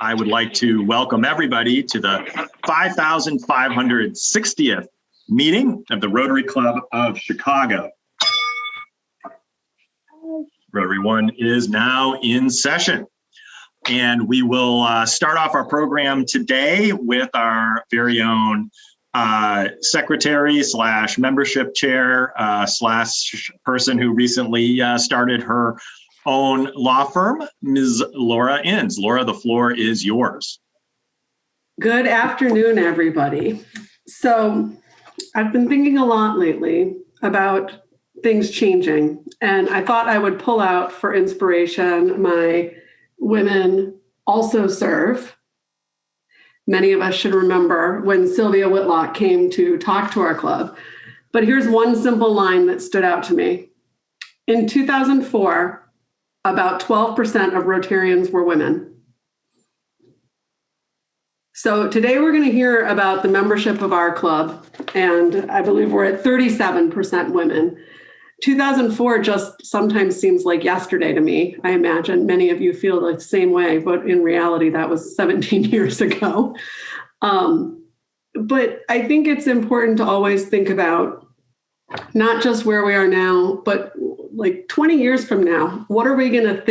I would like to welcome everybody to the 5,560th meeting of the Rotary Club of Chicago. Rotary One is now in session. And we will start off our program today with our very own secretary slash membership chair slash person who recently started her own law firm, Ms. Laura Inns. Laura, the floor is yours. Good afternoon, everybody. So I've been thinking a lot lately about things changing, and I thought I would pull out for inspiration my Women Also Serve. Many of us should remember when Sylvia Whitlock came to talk to our club. But here's one simple line that stood out to me. In 2004, about 12% of Rotarians were women. So today we're going to hear about the membership of our club, and I believe we're at 37% women. 2004 just sometimes seems like yesterday to me. I imagine many of you feel the same way, but in reality, that was 17 years ago. But I think it's important to always think about not just where we are now, but like 20 years from now, what are we going to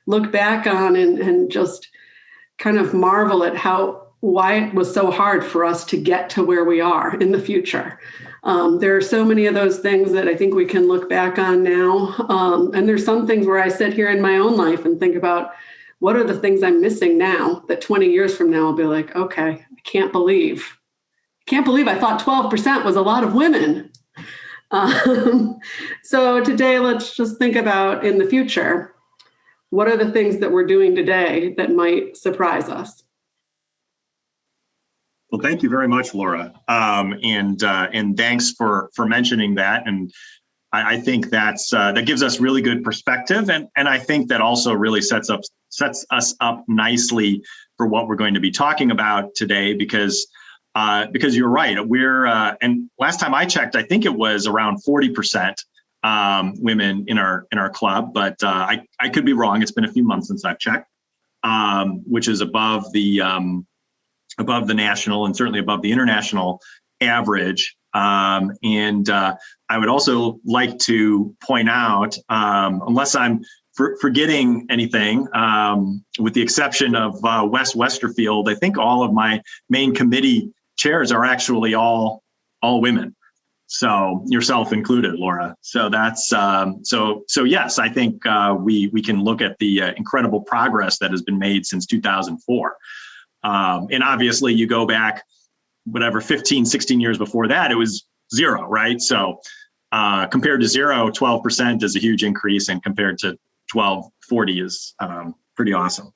look back on and just kind of marvel at why it was so hard for us to get to where we are in the future. There are so many of those things that I think we can look back on now. And there's some things where I sit here in my own life and think about what are the things I'm missing now that 20 years from now I'll be like, okay, I can't believe I thought 12% was a lot of women. So today, let's just think about in the future, what are the things that we're doing today that might surprise us? Well, thank you very much, Laura, and thanks for mentioning that. And I think that gives us really good perspective, and I think that also really sets us up nicely for what we're going to be talking about today, because you're right. And last time I checked, I think it was around 40% women in our club, but I could be wrong. It's been a few months since I've checked, which is above the national and certainly above the international average. And I would also like to point out, unless I'm forgetting anything, with the exception of Wes Westerfield, I think all of my main committee chairs are actually all women. So yourself included, Laura. So that's so yes, I think we can look at the incredible progress that has been made since 2004. And obviously you go back, 15, 16 years before that, it was zero, right? So compared to zero, 12% is a huge increase, and compared to 1240 is pretty awesome.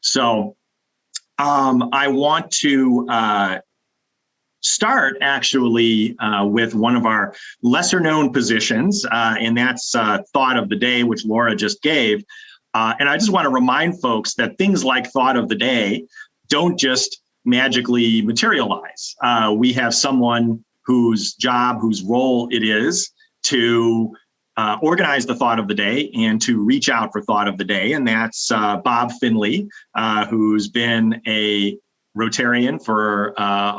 So I want to start actually with one of our lesser known positions, and that's Thought of the Day, which Laura just gave. And I just want to remind folks that things like Thought of the Day don't just magically materialize. We have someone whose role it is to organize the Thought of the Day and to reach out for Thought of the Day. And that's Bob Finley, who's been a Rotarian for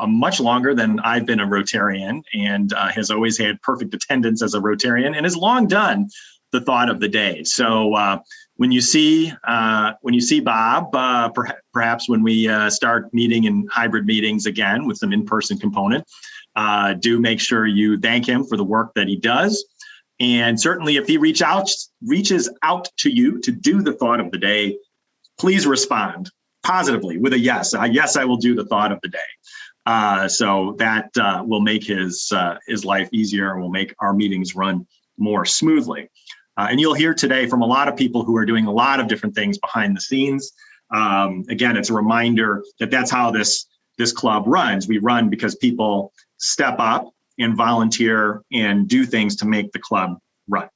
much longer than I've been a Rotarian, and has always had perfect attendance as a Rotarian and has long done the Thought of the Day. So when you see Bob, perhaps when we start meeting in hybrid meetings again with some in-person component, do make sure you thank him for the work that he does. And certainly if he reaches out to you to do the Thought of the Day, please respond positively with a yes. Yes, I will do the Thought of the Day. So that will make his life easier and will make our meetings run more smoothly. And you'll hear today from a lot of people who are doing a lot of different things behind the scenes. Again, it's a reminder that that's how this club runs. We run because people step up and volunteer and do things to make the club run.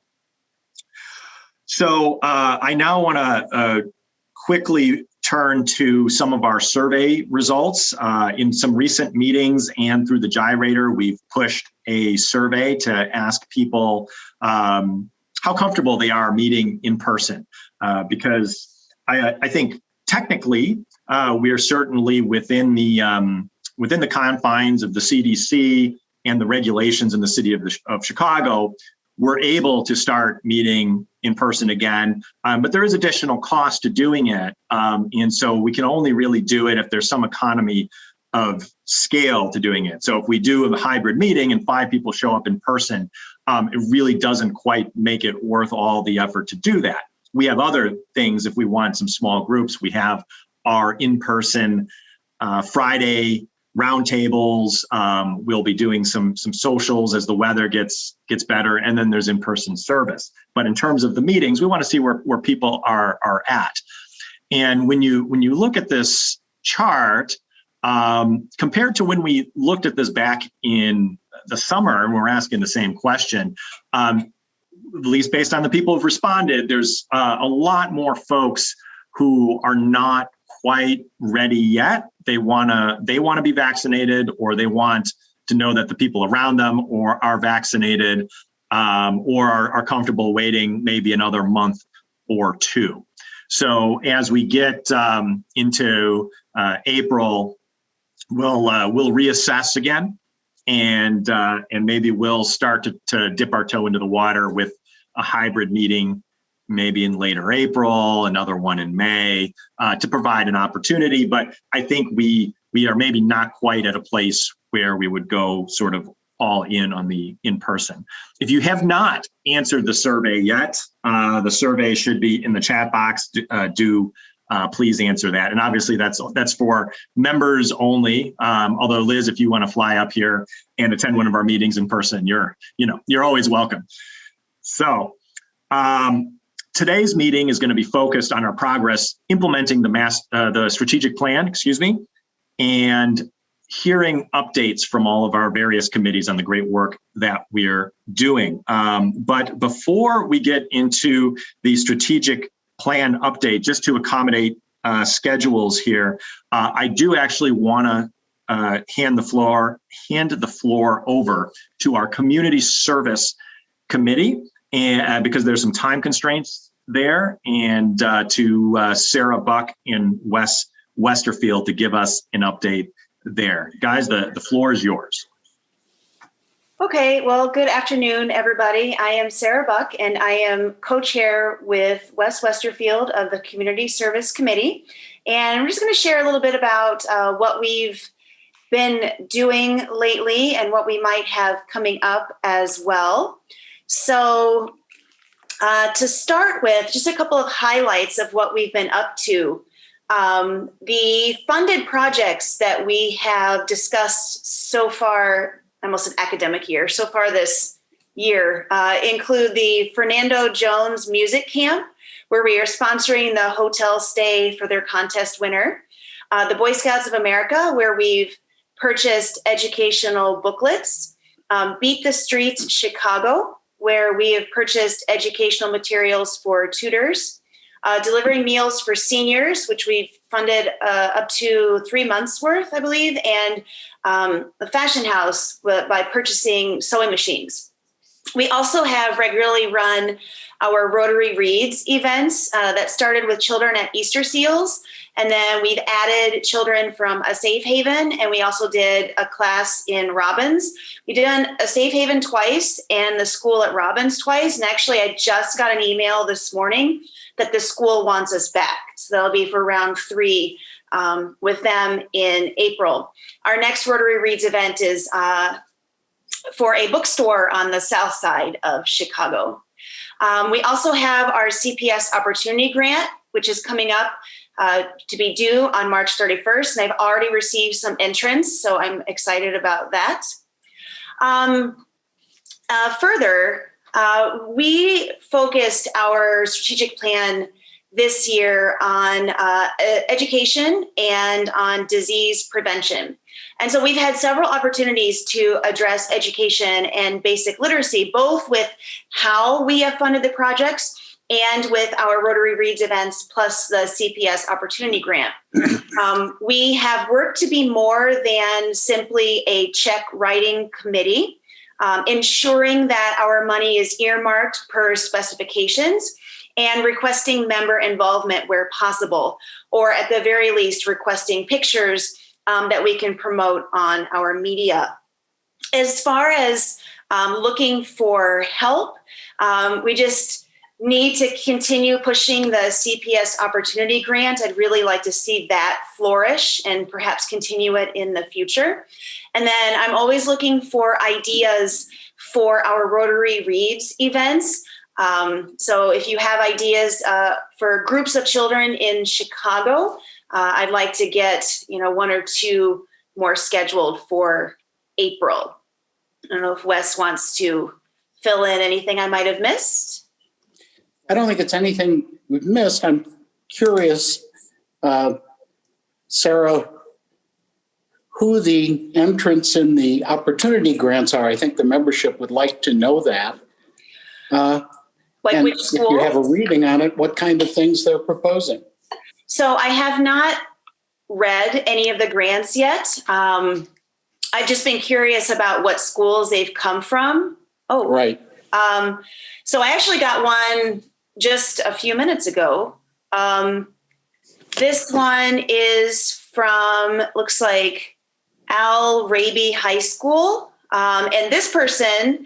So I now want to quickly turn to some of our survey results. In some recent meetings and through the Gyrator, we've pushed a survey to ask people how comfortable they are meeting in person, because I think technically we are certainly within the confines of the CDC and the regulations in the city of Chicago. We're able to start meeting in person again, but there is additional cost to doing it. And so we can only really do it if there's some economy of scale to doing it. So if we do a hybrid meeting and 5 people show up in person, it really doesn't quite make it worth all the effort to do that. We have other things if we want some small groups. We have our in-person Friday roundtables. We'll be doing some socials as the weather gets better, and then there's in-person service. But in terms of the meetings, we want to see where people are at. And when you look at this chart, compared to when we looked at this back in the summer, and we're asking the same question, at least based on the people who've responded, there's a lot more folks who are not quite ready yet. They want to be vaccinated, or they want to know that the people around them are vaccinated, or are comfortable waiting maybe another month or 2. So as we get into April, we'll reassess again, and maybe we'll start to dip our toe into the water with a hybrid meeting, maybe in later April, another one in May, to provide an opportunity. But I think we are maybe not quite at a place where we would go sort of all in on the in-person. If you have not answered the survey yet, the survey should be in the chat box. Please answer that. And obviously that's for members only. Although Liz, if you want to fly up here and attend one of our meetings in person, you're always welcome. So today's meeting is going to be focused on our progress implementing the strategic plan, and hearing updates from all of our various committees on the great work that we're doing. But before we get into the strategic plan update, just to accommodate schedules here, I do actually want to hand the floor over to our community service committee, and because there's some time constraints there, and to Sarah Buck in Westerfield to give us an update there. Guys, the floor is yours. Okay, well, good afternoon, everybody. I am Sarah Buck, and I am co-chair with Wes Westerfield of the Community Service Committee. And I'm just going to share a little bit about what we've been doing lately and what we might have coming up as well. So to start with, just a couple of highlights of what we've been up to. The funded projects that we have discussed so far, almost an academic year, so far this year, include the Fernando Jones Music Camp, where we are sponsoring the hotel stay for their contest winner. The Boy Scouts of America, where we've purchased educational booklets. Beat the Streets Chicago, where we have purchased educational materials for tutors. Delivering meals for seniors, which we've funded up to 3 months worth, I believe, and the Fashion House by purchasing sewing machines. We also have regularly run our Rotary Reads events that started with children at Easter Seals, and then we've added children from a safe haven, and we also did a class in Robbins. We did a safe haven twice and the school at Robbins twice, and actually I just got an email this morning that the school wants us back. So that'll be for round 3 with them in April. Our next Rotary Reads event is for a bookstore on the south side of Chicago. We also have our CPS Opportunity Grant, which is coming up to be due on March 31st. And I've already received some entrants, so I'm excited about that. Further, we focused our strategic plan this year on education and on disease prevention. And so we've had several opportunities to address education and basic literacy, both with how we have funded the projects and with our Rotary Reads events, plus the CPS Opportunity Grant. We have worked to be more than simply a check writing committee, ensuring that our money is earmarked per specifications and requesting member involvement where possible. or at the very least requesting pictures that we can promote on our media. As far as looking for help, we just need to continue pushing the CPS Opportunity Grant. I'd really like to see that flourish and perhaps continue it in the future. And then I'm always looking for ideas for our Rotary Reads events. So if you have ideas for groups of children in Chicago, I'd like to get, 1 or 2 more scheduled for April. I don't know if Wes wants to fill in anything I might have missed. I don't think it's anything we've missed. I'm curious, Sarah, who the entrants in the opportunity grants are. I think the membership would like to know that. Like which schools? If you have a reading on it, what kind of things they're proposing. So I have not read any of the grants yet. I've just been curious about what schools they've come from. Oh, right. So I actually got one just a few minutes ago. This one is from, looks like Al Raby High School. And this person,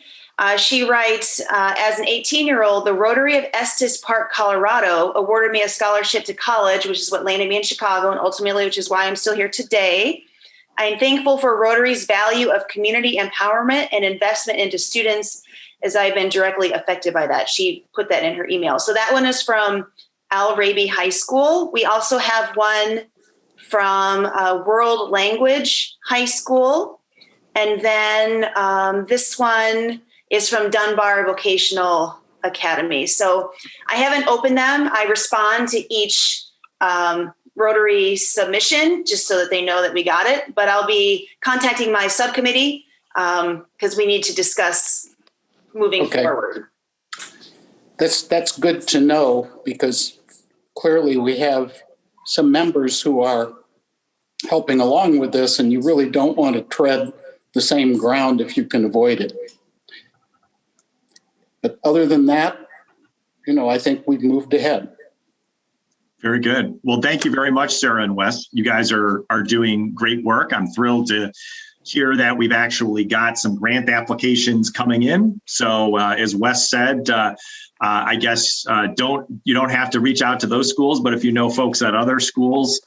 she writes, as an 18-year-old, the Rotary of Estes Park, Colorado awarded me a scholarship to college, which is what landed me in Chicago, and ultimately, which is why I'm still here today. I am thankful for Rotary's value of community empowerment and investment into students, as I've been directly affected by that. She put that in her email. So that one is from Al Raby High School. We also have one from World Language High School. And then this one is from Dunbar Vocational Academy. So I haven't opened them. I respond to each Rotary submission just so that they know that we got it. But I'll be contacting my subcommittee because we need to discuss moving forward. That's good to know, because clearly we have some members who are helping along with this, and you really don't want to tread the same ground if you can avoid it. But other than that, I think we've moved ahead. Very good. Well, thank you very much, Sarah and Wes. You guys are doing great work. I'm thrilled to hear that we've actually got some grant applications coming in. So as Wes said, I guess you don't have to reach out to those schools, but if you know folks at other schools,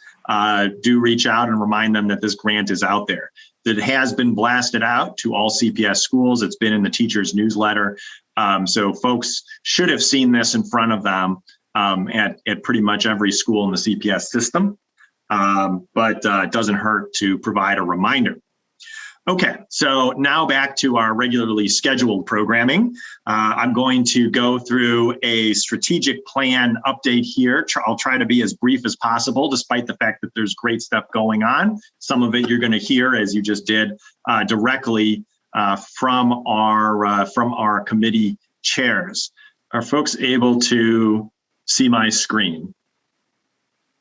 do reach out and remind them that this grant is out there. That has been blasted out to all CPS schools. It's been in the teacher's newsletter. So folks should have seen this in front of them at pretty much every school in the CPS system. But it doesn't hurt to provide a reminder. Okay, so now back to our regularly scheduled programming. I'm going to go through a strategic plan update here. I'll try to be as brief as possible, despite the fact that there's great stuff going on. Some of it you're going to hear, as you just did, directly from our committee chairs. Are folks able to see my screen?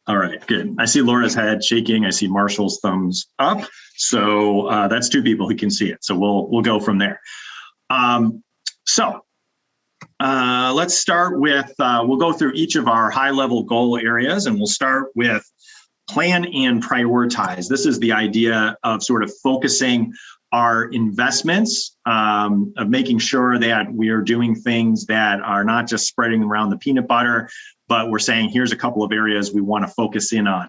All right, good. I see Laura's head shaking. I see Marshall's thumbs up. So that's 2 people who can see it. So we'll go from there. Let's start with, we'll go through each of our high-level goal areas, and we'll start with plan and prioritize. This is the idea of sort of focusing our investments, of making sure that we are doing things that are not just spreading around the peanut butter, but we're saying, here's a couple of areas we want to focus in on,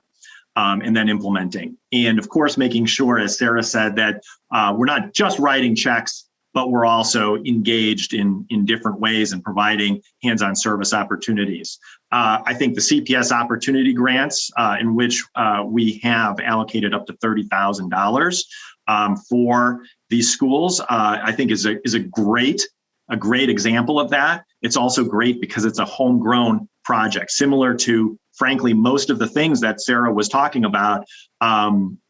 and then implementing. And of course, making sure, as Sarah said, that we're not just writing checks, but we're also engaged in different ways and providing hands-on service opportunities. I think the CPS opportunity grants, in which we have allocated up to $30,000 for these schools, I think is a great example of that. It's also great because it's a homegrown project, similar to, frankly, most of the things that Sarah was talking about.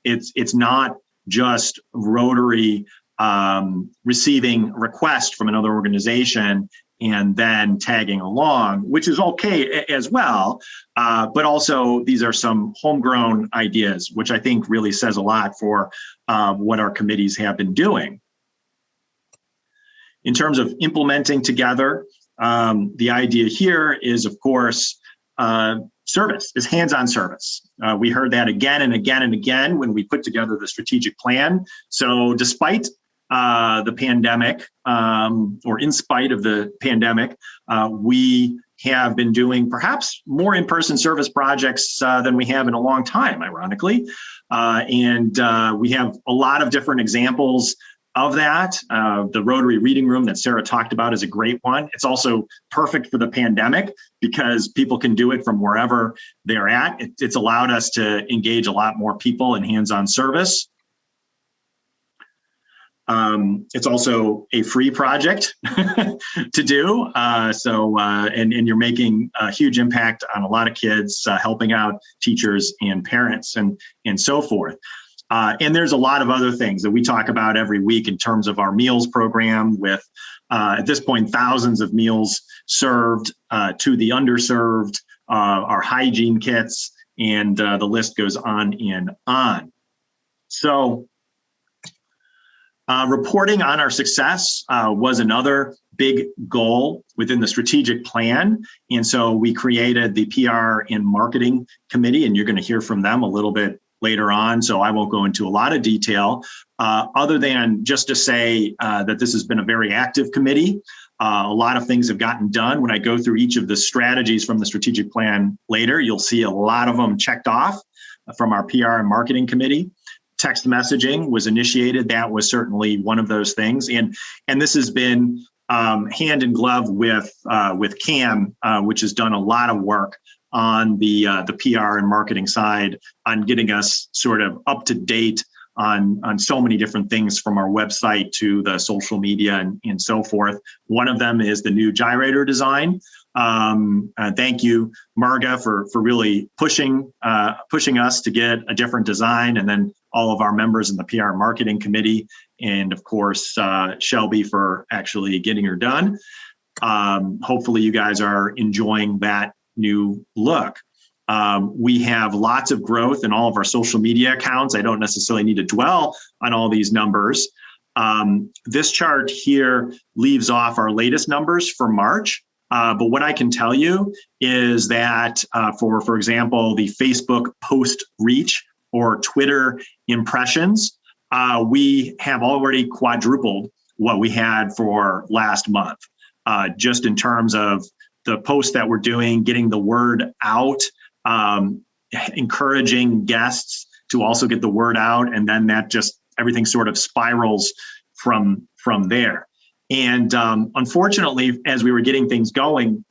It's not just Rotary receiving requests from another organization and then tagging along, which is okay as well. But also, these are some homegrown ideas, which I think really says a lot for what our committees have been doing. In terms of implementing together, the idea here is, of course, service, is hands-on service. We heard that again and again and again when we put together the strategic plan. So despite the pandemic, or in spite of the pandemic, we have been doing perhaps more in-person service projects than we have in a long time, ironically. And we have a lot of different examples of that. The Rotary Reading Room that Sarah talked about is a great one. It's also perfect for the pandemic because people can do it from wherever they're at. It's allowed us to engage a lot more people in hands-on service. It's also a free project to do. And you're making a huge impact on a lot of kids, helping out teachers and parents and so forth. And there's a lot of other things that we talk about every week in terms of our meals program with, at this point, thousands of meals served to the underserved, our hygiene kits, and the list goes on and on. So reporting on our success was another big goal within the strategic plan. And so we created the PR and marketing committee, and you're going to hear from them a little bit later on. So I won't go into a lot of detail other than just to say that this has been a very active committee. A lot of things have gotten done. When I go through each of the strategies from the strategic plan later, you'll see a lot of them checked off from our PR and marketing committee. Text messaging was initiated. That was certainly one of those things. And this has been hand in glove with Cam, which has done a lot of work on the PR and marketing side on getting us sort of up to date on so many different things from our website to the social media and so forth. One of them is the new gyrator design. Thank you, Marga, for really pushing us to get a different design, and then all of our members in the PR and marketing committee, and of course, Shelby for actually getting her done. Hopefully you guys are enjoying that new look. We have lots of growth in all of our social media accounts. I don't necessarily need to dwell on all these numbers. This chart here leaves off our latest numbers for March. But what I can tell you is that for example, the Facebook post reach or Twitter impressions, we have already quadrupled what we had for last month, just in terms of the posts that we're doing, getting the word out, encouraging guests to also get the word out. And then that just, everything sort of spirals from there. And unfortunately, as we were getting things going,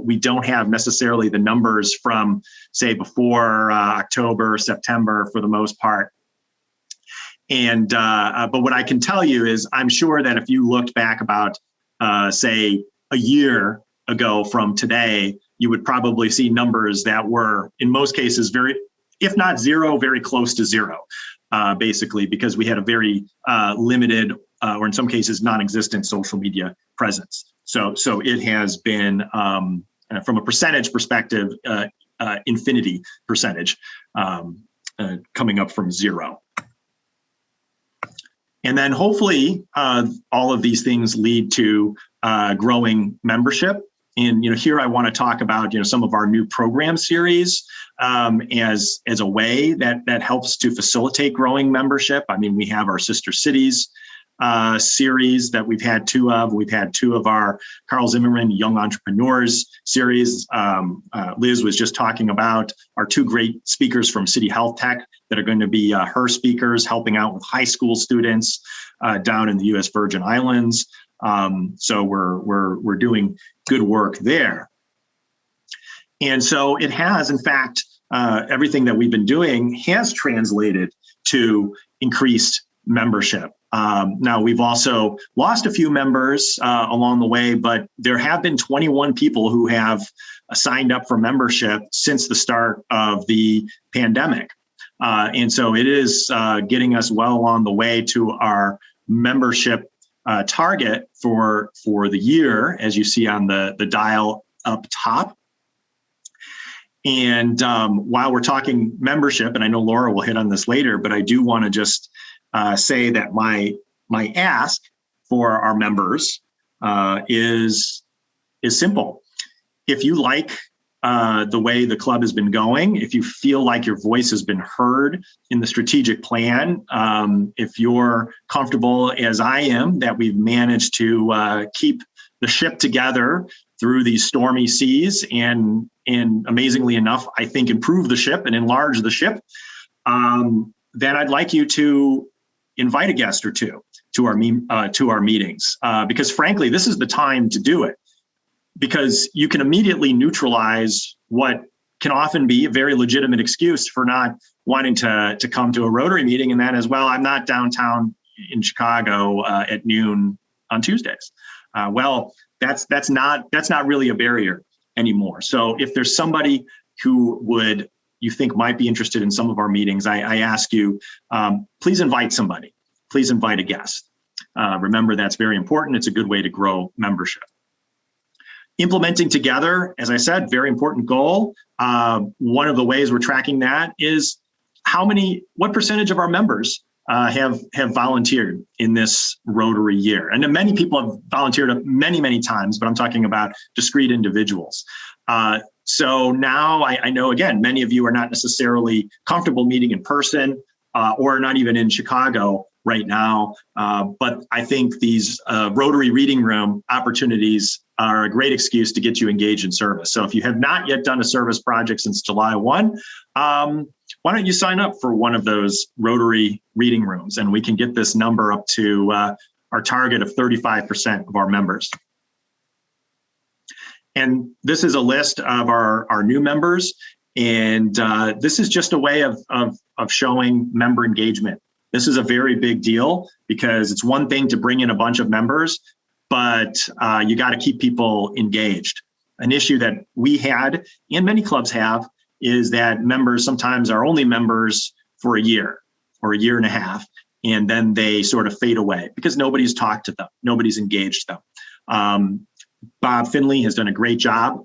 we don't have necessarily the numbers from, say, before October, September for the most part. And but what I can tell you is I'm sure that if you looked back about, say, a year ago from today, you would probably see numbers that were, in most cases, very, if not zero, very close to zero, basically, because we had a very limited or in some cases non-existent social media presence. So it has been, from a percentage perspective, infinity percentage, coming up from zero. And then hopefully all of these things lead to growing membership. And here I want to talk about some of our new program series as a way that helps to facilitate growing membership. I mean, we have our Sister Cities series that we've had two of. We've had two of our Carl Zimmerman Young Entrepreneurs series. Liz was just talking about our two great speakers from City Health Tech that are going to be her speakers, helping out with high school students down in the U.S. Virgin Islands. So we're doing good work there. And so it has, in fact, everything that we've been doing has translated to increased membership. Now, we've also lost a few members along the way, but there have been 21 people who have signed up for membership since the start of the pandemic. And so it is getting us well along the way to our membership target for the year, as you see on the dial up top. And while we're talking membership, and I know Laura will hit on this later, but I do want to just say that my ask for our members is simple. If you like the way the club has been going, if you feel like your voice has been heard in the strategic plan, if you're comfortable as I am that we've managed to keep the ship together through these stormy seas and amazingly enough, I think improve the ship and enlarge the ship, then I'd like you to invite a guest or two to our meetings, because frankly, this is the time to do it, because you can immediately neutralize what can often be a very legitimate excuse for not wanting to come to a Rotary meeting, and that is, well, I'm not downtown in Chicago at noon on Tuesdays. Well, that's not really a barrier anymore. So if there's somebody who you think might be interested in some of our meetings, I ask you, please invite somebody. Please invite a guest. Remember, that's very important. It's a good way to grow membership. Implementing together, as I said, very important goal. One of the ways we're tracking that is what percentage of our members have volunteered in this Rotary year. And many people have volunteered many, many times, but I'm talking about discrete individuals. So now I know, again, many of you are not necessarily comfortable meeting in person or not even in Chicago right now. But I think these Rotary reading room opportunities are a great excuse to get you engaged in service. So if you have not yet done a service project since July 1, why don't you sign up for one of those Rotary reading rooms, and we can get this number up to our target of 35% of our members. And this is a list of our new members. And this is just a way of showing member engagement. This is a very big deal because it's one thing to bring in a bunch of members, but you got to keep people engaged. An issue that we had and many clubs have is that members sometimes are only members for a year or a year and a half, and then they sort of fade away because nobody's talked to them, nobody's engaged them. Bob Finley has done a great job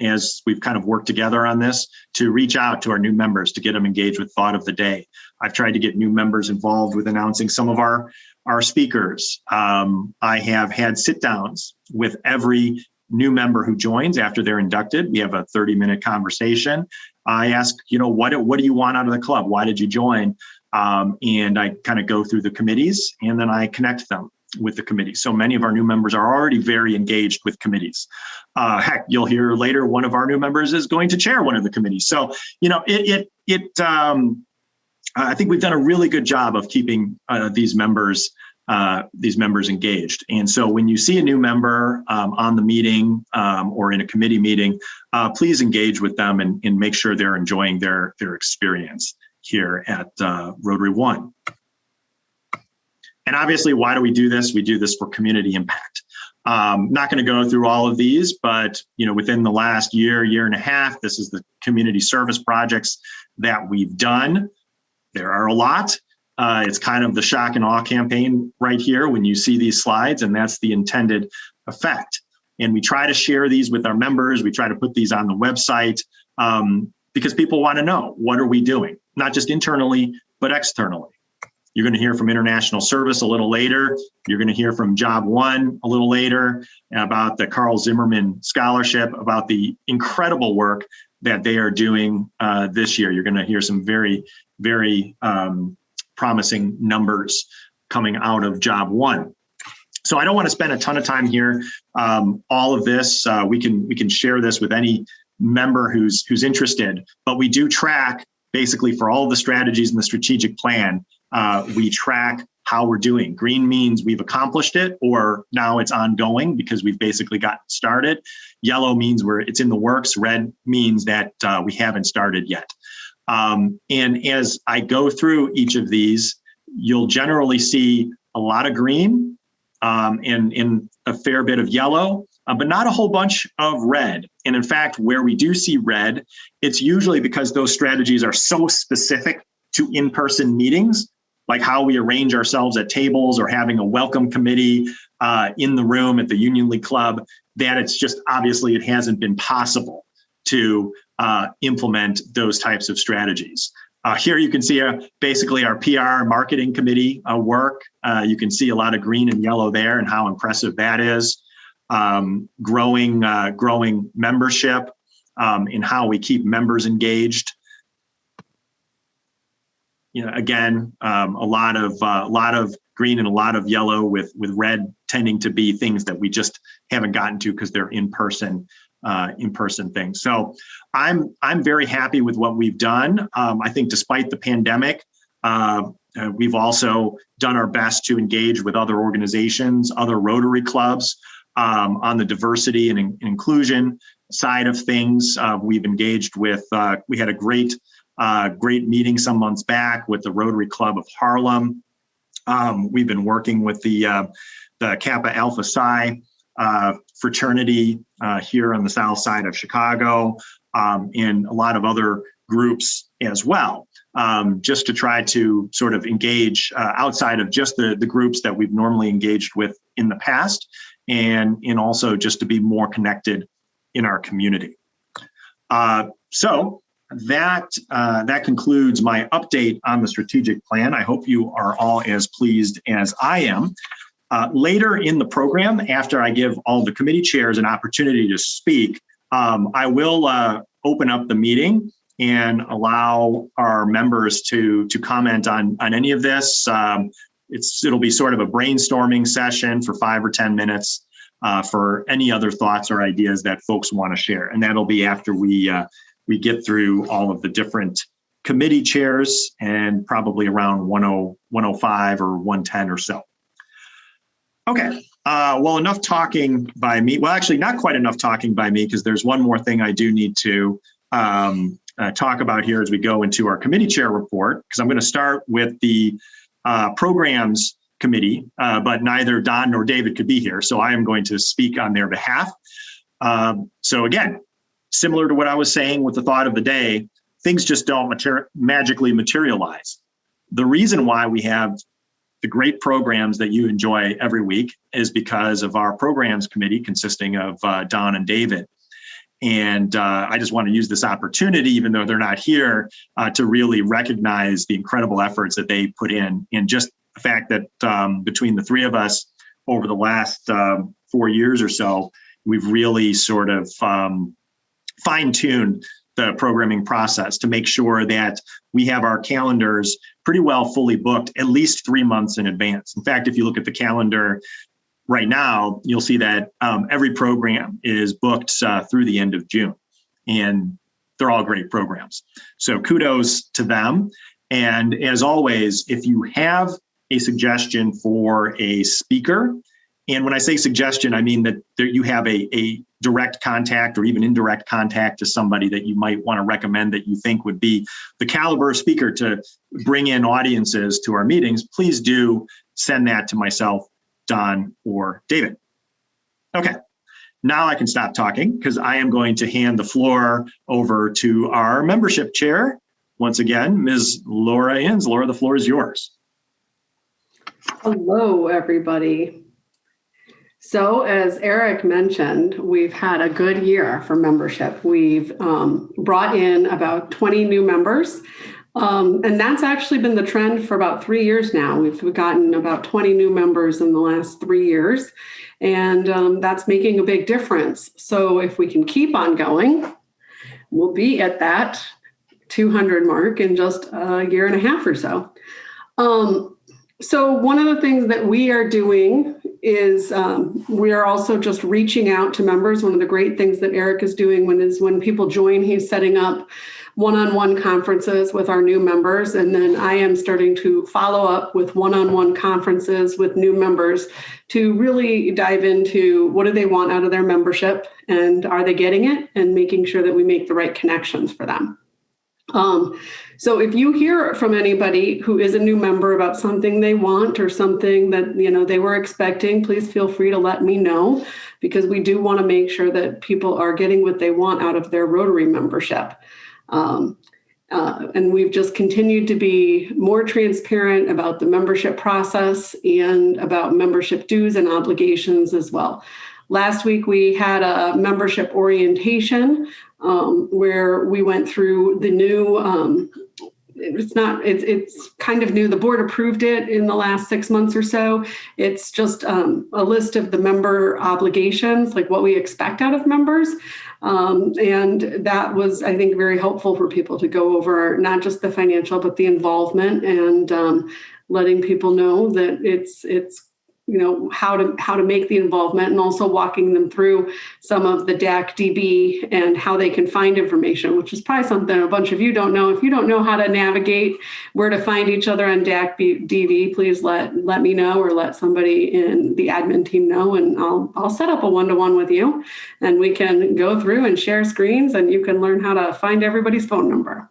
as we've kind of worked together on this to reach out to our new members to get them engaged with Thought of the Day. I've tried to get new members involved with announcing some of our speakers. I have had sit downs with every new member who joins after they're inducted. We have a 30-minute conversation. I ask, what do you want out of the club? Why did you join? And I kind of go through the committees, and then I connect them with the committee. So many of our new members are already very engaged with committees. Heck, you'll hear later one of our new members is going to chair one of the committees. So, I think we've done a really good job of keeping these members engaged. And so when you see a new member on the meeting or in a committee meeting, please engage with them and make sure they're enjoying their experience here at Rotary One. And obviously, why do we do this? We do this for community impact. Not going to go through all of these, but within the last year and a half, this is the community service projects that we've done. There are a lot. It's kind of the shock and awe campaign right here when you see these slides, and that's the intended effect. And we try to share these with our members. We try to put these on the website because people want to know, what are we doing? Not just internally, but externally. You're going to hear from International Service a little later. You're going to hear from Job One a little later about the Carl Zimmerman Scholarship, about the incredible work that they are doing this year. You're going to hear some very, very promising numbers coming out of Job One. So I don't want to spend a ton of time here. All of this, we can share this with any member who's interested, but we do track basically for all the strategies in the strategic plan. We track how we're doing. Green means we've accomplished it, or now it's ongoing because we've basically gotten started. Yellow means it's in the works. Red means that we haven't started yet. And as I go through each of these, you'll generally see a lot of green and a fair bit of yellow, but not a whole bunch of red. And in fact, where we do see red, it's usually because those strategies are so specific to in-person meetings, like how we arrange ourselves at tables or having a welcome committee in the room at the Union League Club, that it's just obviously it hasn't been possible to implement those types of strategies. Here you can see basically our PR marketing committee work. You can see a lot of green and yellow there and how impressive that is. Growing membership. in how we keep members engaged. Again, a lot of green and a lot of yellow, with red tending to be things that we just haven't gotten to because they're in-person things. So I'm very happy with what we've done. I think despite the pandemic, we've also done our best to engage with other organizations, other Rotary clubs, on the diversity and inclusion side of things. We've engaged with, we had a great meeting some months back with the Rotary Club of Harlem. We've been working with the Kappa Alpha Psi fraternity here on the south side of Chicago, and a lot of other groups as well, just to try to sort of engage outside of just the groups that we've normally engaged with in the past, and also just to be more connected in our community. So that concludes my update on the strategic plan. I hope you are all as pleased as I am. Later in the program, after I give all the committee chairs an opportunity to speak, I will open up the meeting and allow our members to comment on any of this. It'll be sort of a brainstorming session for 5 or 10 minutes for any other thoughts or ideas that folks want to share. And that'll be after we get through all of the different committee chairs, and probably around 105 or 110 or so. Okay, well, enough talking by me. Well, actually, not quite enough talking by me, because there's one more thing I do need to talk about here as we go into our committee chair report, because I'm going to start with the programs committee, but neither Don nor David could be here, so I am going to speak on their behalf. So again, similar to what I was saying with the thought of the day, things just don't magically materialize. The reason why we have the great programs that you enjoy every week is because of our programs committee, consisting of Don and David. And I just want to use this opportunity, even though they're not here, to really recognize the incredible efforts that they put in. And just the fact that between the three of us over the last 4 years or so, we've really sort of fine-tuned the programming process to make sure that we have our calendars pretty well fully booked at least 3 months in advance. In fact, if you look at the calendar right now, you'll see that every program is booked through the end of June, and they're all great programs. So kudos to them. And as always, if you have a suggestion for a speaker, and when I say suggestion, I mean that you have a direct contact or even indirect contact to somebody that you might want to recommend that you think would be the caliber of speaker to bring in audiences to our meetings, please do send that to myself, Don, or David. Okay, now I can stop talking, because I am going to hand the floor over to our membership chair. Once again, Ms. Laura Inns. Laura, the floor is yours. Hello, everybody. So as Eric mentioned, we've had a good year for membership. We've brought in about 20 new members. And that's actually been the trend for about 3 years now. We've gotten about 20 new members in the last 3 years, and that's making a big difference. So if we can keep on going, we'll be at that 200 mark in just a year and a half or so. So one of the things that we are doing is we are also just reaching out to members. One of the great things that Eric is doing when people join, he's setting up one-on-one conferences with our new members. And then I am starting to follow up with one-on-one conferences with new members to really dive into what do they want out of their membership, and are they getting it, and making sure that we make the right connections for them. So if you hear from anybody who is a new member about something they want or something that they were expecting, please feel free to let me know, because we do want to make sure that people are getting what they want out of their Rotary membership. And we've just continued to be more transparent about the membership process and about membership dues and obligations as well. Last week, we had a membership orientation where we went through the new, it's kind of new. The board approved it in the last 6 months or so. It's just a list of the member obligations, like what we expect out of members. And that was, I think, very helpful for people to go over not just the financial, but the involvement, and letting people know that it's how to make the involvement, and also walking them through some of the DAC DB and how they can find information, which is probably something a bunch of you don't know. If you don't know how to navigate where to find each other on DAC DB, please let me know, or let somebody in the admin team know, and I'll set up a one-to-one with you, and we can go through and share screens, and you can learn how to find everybody's phone number.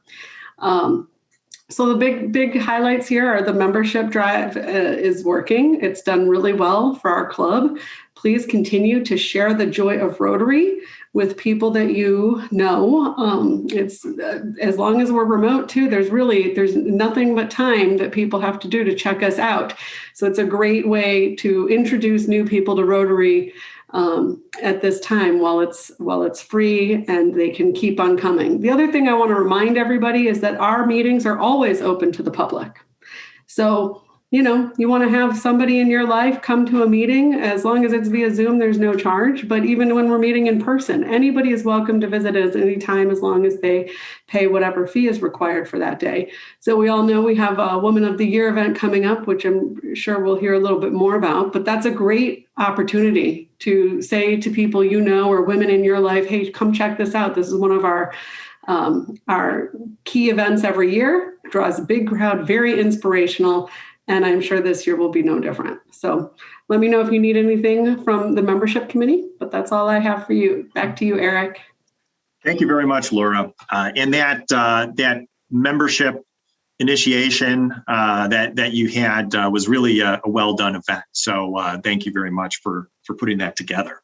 So the big highlights here are the membership drive is working. It's done really well for our club. Please continue to share the joy of Rotary with people that you know. It's as long as we're remote too, there's nothing but time that people have to do to check us out. So it's a great way to introduce new people to Rotary at this time while it's free, and they can keep on coming. The other thing I want to remind everybody is that our meetings are always open to the public. So, you want to have somebody in your life come to a meeting, as long as it's via Zoom, there's no charge. But even when we're meeting in person, anybody is welcome to visit us anytime, as long as they pay whatever fee is required for that day. So we all know we have a Woman of the Year event coming up, which I'm sure we'll hear a little bit more about. But that's a great opportunity to say to people or women in your life, hey, come check this out. This is one of our key events every year. It draws a big crowd, very inspirational. And I'm sure this year will be no different. So let me know if you need anything from the membership committee, but that's all I have for you. Back to you, Eric. Thank you very much, Laura. And that membership initiation that you had was really a well done event. So thank you very much for putting that together.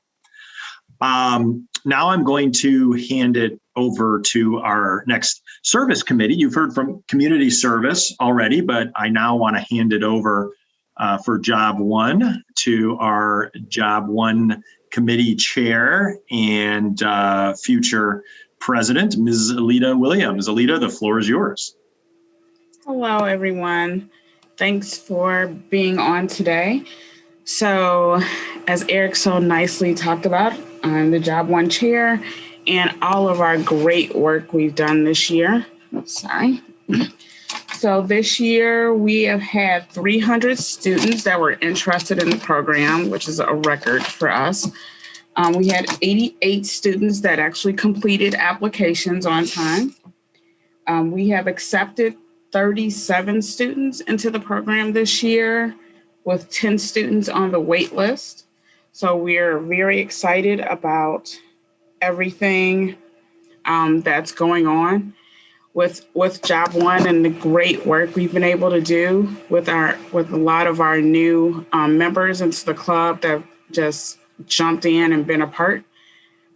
Now I'm going to hand it over to our next service committee. You've heard from community service already, but I now want to hand it over for job one to our job one committee chair and future president, Ms. Alita Williams. Alita, the floor is yours. Hello, everyone. Thanks for being on today. So, as Eric so nicely talked about, I'm the Job One Chair, and all of our great work we've done this year. So this year we have had 300 students that were interested in the program, which is a record for us. We had 88 students that actually completed applications on time. We have accepted 37 students into the program this year, with 10 students on the wait list. So we're very excited about everything that's going on with Job One, and the great work we've been able to do with a lot of our new members into the club that just jumped in and been a part.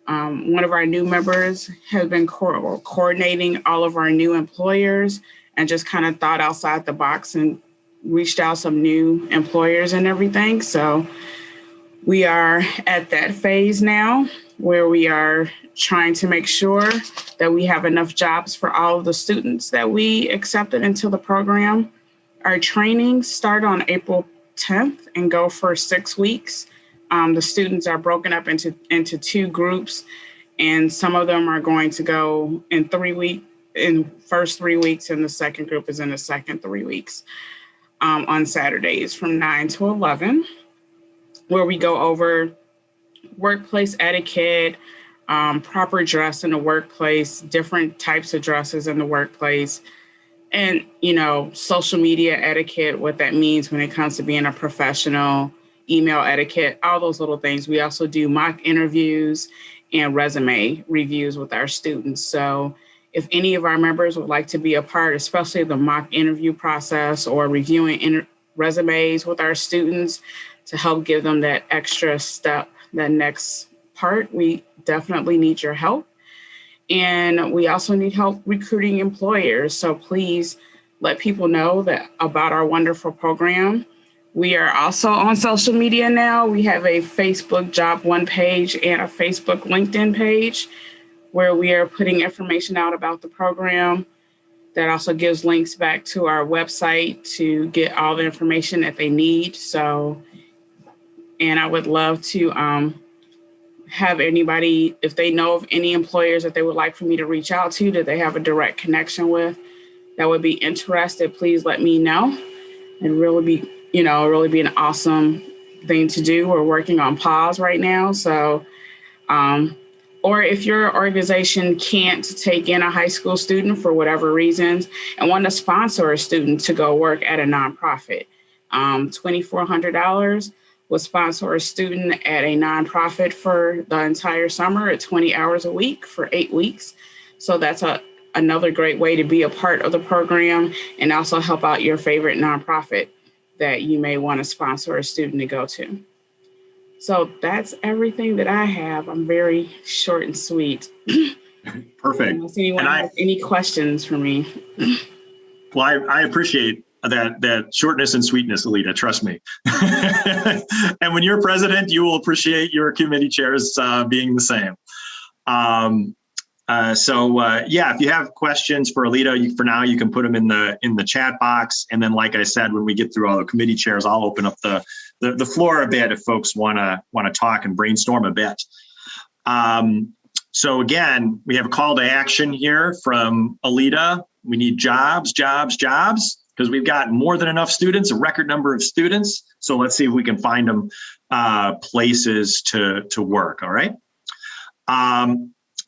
One of our new members has been coordinating all of our new employers, and just kind of thought outside the box and reached out some new employers and everything. So we are at that phase now where we are trying to make sure that we have enough jobs for all of the students that we accepted into the program. Our trainings start on April 10th and go for 6 weeks. The students are broken up into 2 groups, and some of them are going to go in first 3 weeks, and the second group is in the second 3 weeks on Saturdays from 9 to 11, where we go over workplace etiquette, proper dress in the workplace, different types of dresses in the workplace, and, social media etiquette, what that means when it comes to being a professional, email etiquette, all those little things. We also do mock interviews and resume reviews with our students. So if any of our members would like to be a part, especially the mock interview process or reviewing resumes with our students to help give them that extra step, that next part, we definitely need your help. And we also need help recruiting employers. So please let people know about our wonderful program. We are also on social media now. We have a Facebook Job One page and a Facebook LinkedIn page where we are putting information out about the program. That also gives links back to our website to get all the information that they need. So, and I would love to have anybody, if they know of any employers that they would like for me to reach out to, that they have a direct connection with, that would be interested, please let me know. And really be an awesome thing to do. We're working on pause right now. So, or if your organization can't take in a high school student for whatever reasons and want to sponsor a student to go work at a nonprofit, $2,400 will sponsor a student at a nonprofit for the entire summer at 20 hours a week for 8 weeks. So that's another great way to be a part of the program and also help out your favorite nonprofit that you may want to sponsor a student to go to. So that's everything that I have. I'm very short and sweet. Perfect. Unless anyone has any questions for me. Well, I appreciate that shortness and sweetness, Alita, trust me. And when you're president, you will appreciate your committee chairs being the same. If you have questions for Alita, for now you can put them in the chat box. And then, like I said, when we get through all the committee chairs, I'll open up the floor a bit if folks want to talk and brainstorm a bit. So again, we have a call to action here from Alita. We need jobs, because we've got more than enough students, a record number of students. So let's see if we can find them places to work. All right.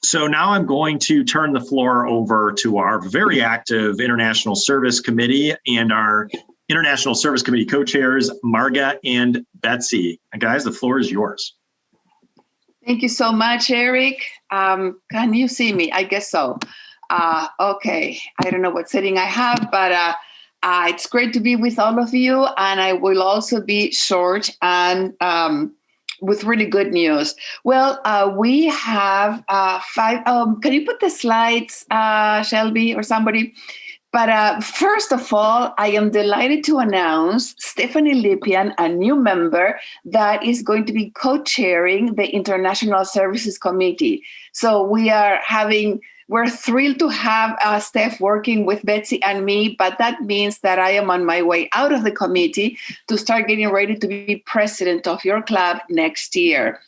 So now I'm going to turn the floor over to our very active International Service Committee and our International Service Committee co-chairs, Marga and Betsy. Guys, the floor is yours. Thank you so much, Eric. Can you see me? I guess so. Okay. I don't know what setting I have, but it's great to be with all of you. And I will also be short and with really good news. Well, we have 5. Can you put the slides, Shelby or somebody? But first of all, I am delighted to announce Stephanie Lippian, a new member that is going to be co-chairing the International Services Committee. So we're thrilled to have Steph working with Betsy and me, but that means that I am on my way out of the committee to start getting ready to be president of your club next year.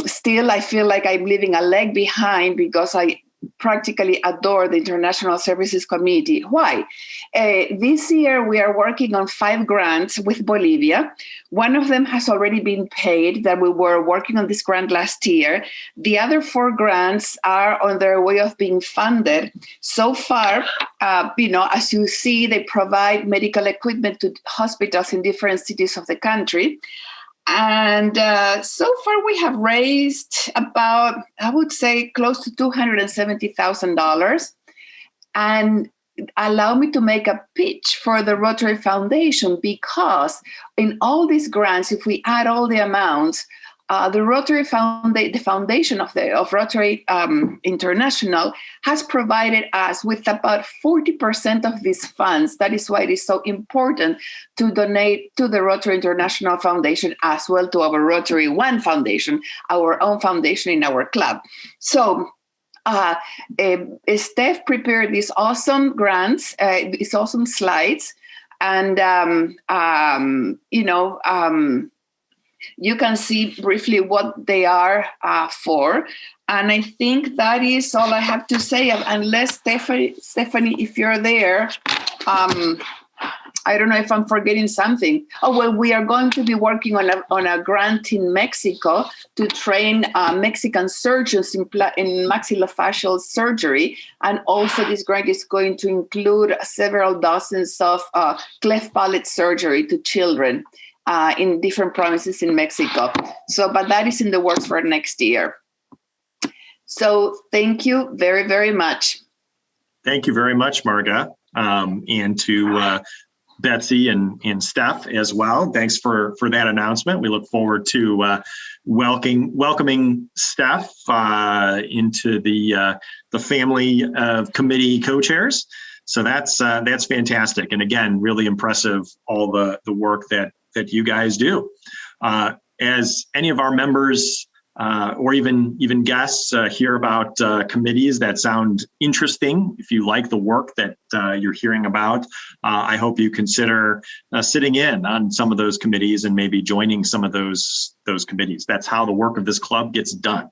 Still, I feel like I'm leaving a leg behind because I practically adore the International Services Committee. Why? This year, we are working on 5 grants with Bolivia. One of them has already been paid, that we were working on this grant last year. The other 4 grants are on their way of being funded. So far, as you see, they provide medical equipment to hospitals in different cities of the country. And so far, we have raised about, I would say, close to $270,000. And allow me to make a pitch for the Rotary Foundation, because in all these grants, if we add all the amounts, the Rotary the foundation of Rotary International has provided us with about 40% of these funds. That is why it is so important to donate to the Rotary International Foundation, as well to our Rotary One Foundation, our own foundation in our club. So Steph prepared these awesome grants, these awesome slides, and you can see briefly what they are for. And I think that is all I have to say, unless Stephanie, if you're there, I don't know if I'm forgetting something. Oh, well, we are going to be working on a grant in Mexico to train Mexican surgeons in maxillofacial surgery. And also this grant is going to include several dozens of cleft palate surgery to children in different provinces in Mexico. But that is in the works for next year. So thank you very, very much. Thank you very much, Marga, and to Betsy and Steph as well. Thanks for that announcement. We look forward to welcoming Steph into the family of committee co-chairs. So that's fantastic. And again, really impressive, all the work that you guys do. As any of our members or even guests hear about committees that sound interesting, if you like the work that you're hearing about, I hope you consider sitting in on some of those committees and maybe joining some of those committees. That's how the work of this club gets done.